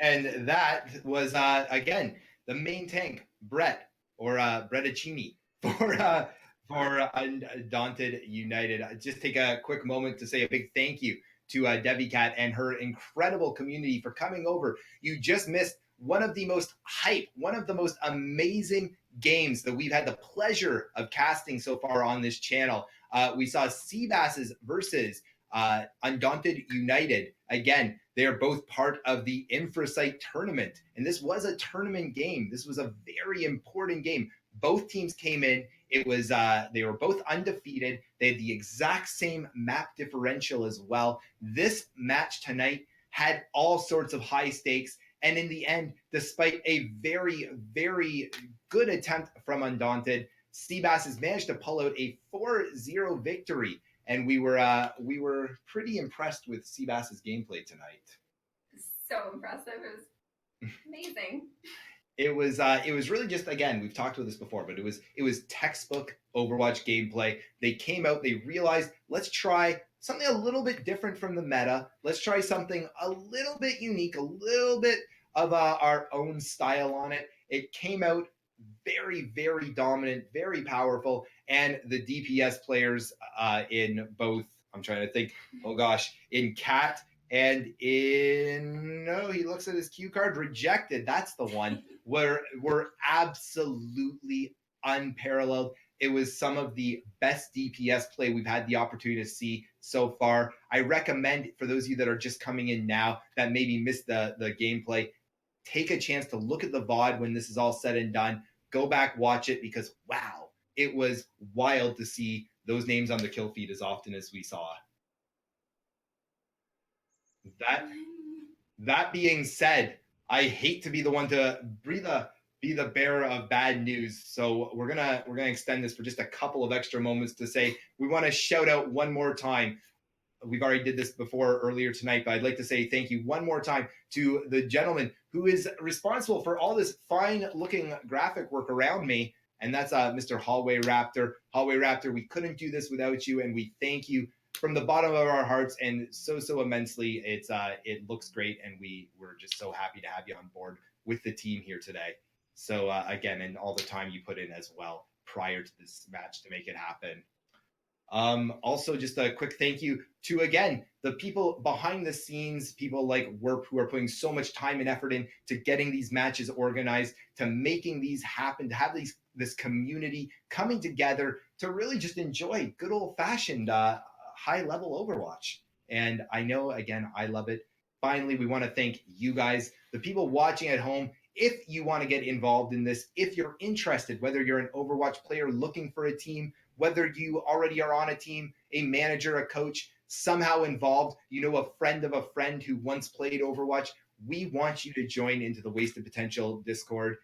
And that was again the main tank, Brett or Brettacini for Undaunted United. Just take a quick moment to say a big thank you to Debbie Cat and her incredible community for coming over. You just missed one of the most hype, one of the most amazing games that we've had the pleasure of casting so far on this channel. We saw Seabasses versus Undaunted United. Again, they are both part of the Infrasight tournament. And this was a tournament game. This was a very important game. Both teams came in. It was they were both undefeated. They had the exact same map differential as well. This match tonight had all sorts of high stakes. And in the end, despite a very, very good attempt from Undaunted, Seabasses managed to pull out a 4-0 victory. And we were pretty impressed with Seabass's gameplay tonight. So impressive. It was amazing. It was really just, again, we've talked about this before, but it was textbook Overwatch gameplay. They came out, they realized, let's try something a little bit different from the meta. Let's try something a little bit unique, a little bit of our own style on it. It came out very, very dominant, very powerful, and the DPS players in both, I'm trying to think, in Cat and he looks at his cue card, Rejected, that's the one, were absolutely unparalleled. It was some of the best DPS play we've had the opportunity to see so far. I recommend, for those of you that are just coming in now that maybe missed the gameplay, take a chance to look at the VOD when this is all said and done. Go back, watch it, because wow, it was wild to see those names on the kill feed as often as we saw. That being said, I hate to be the one to be the bearer of bad news. So we're gonna extend this for just a couple of extra moments to say we want to shout out one more time. We've already did this before earlier tonight, but I'd like to say thank you one more time to the gentleman who is responsible for all this fine looking graphic work around me. And that's Mr. Hallway Raptor. Hallway Raptor, we couldn't do this without you, and we thank you from the bottom of our hearts and so immensely. It looks great, and we're just so happy to have you on board with the team here today. So again, and all the time you put in as well prior to this match to make it happen. Also, just a quick thank you to, again, the people behind the scenes, people like Werp, who are putting so much time and effort in to getting these matches organized, to making these happen, to have this community coming together to really just enjoy good old-fashioned high-level Overwatch. And I know, again, I love it. Finally, we want to thank you guys, the people watching at home. If you want to get involved in this, if you're interested, whether you're an Overwatch player looking for a team, whether you already are on a team, a manager, a coach, somehow involved, you know, a friend of a friend who once played Overwatch, we want you to join into the Wasted Potential Discord.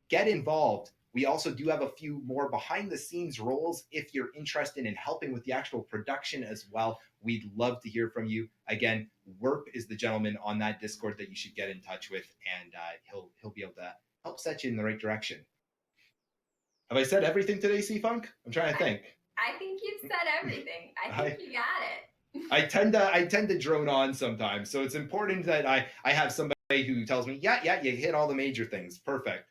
Get involved. We also do have a few more behind the scenes roles if you're interested in helping with the actual production as well. We'd love to hear from you. Again, Werp is the gentleman on that Discord that you should get in touch with, and he'll be able to help set you in the right direction. Have I said everything today, C-Funk? I'm trying to think. I think you've said everything. I think you got it. I tend to drone on sometimes, so it's important that I have somebody who tells me, yeah, you hit all the major things. Perfect.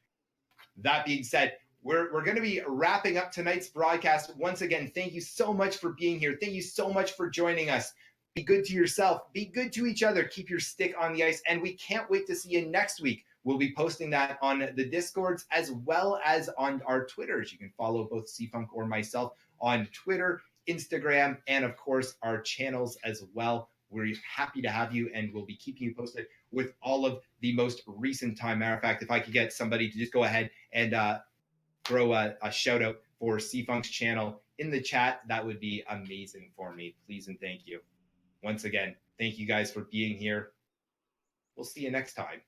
That being said, we're going to be wrapping up tonight's broadcast. Once again, thank you so much for being here. Thank you so much for joining us. Be good to yourself. Be good to each other. Keep your stick on the ice, and we can't wait to see you next week. We'll be posting that on the Discords as well as on our Twitters. You can follow both C-Funk or myself on Twitter, Instagram, and of course our channels as well. We're happy to have you, and we'll be keeping you posted with all of the most recent time. Matter of fact, if I could get somebody to just go ahead and throw a shout out for C-Funk's channel in the chat, that would be amazing for me. Please and thank you. Once again, thank you guys for being here. We'll see you next time.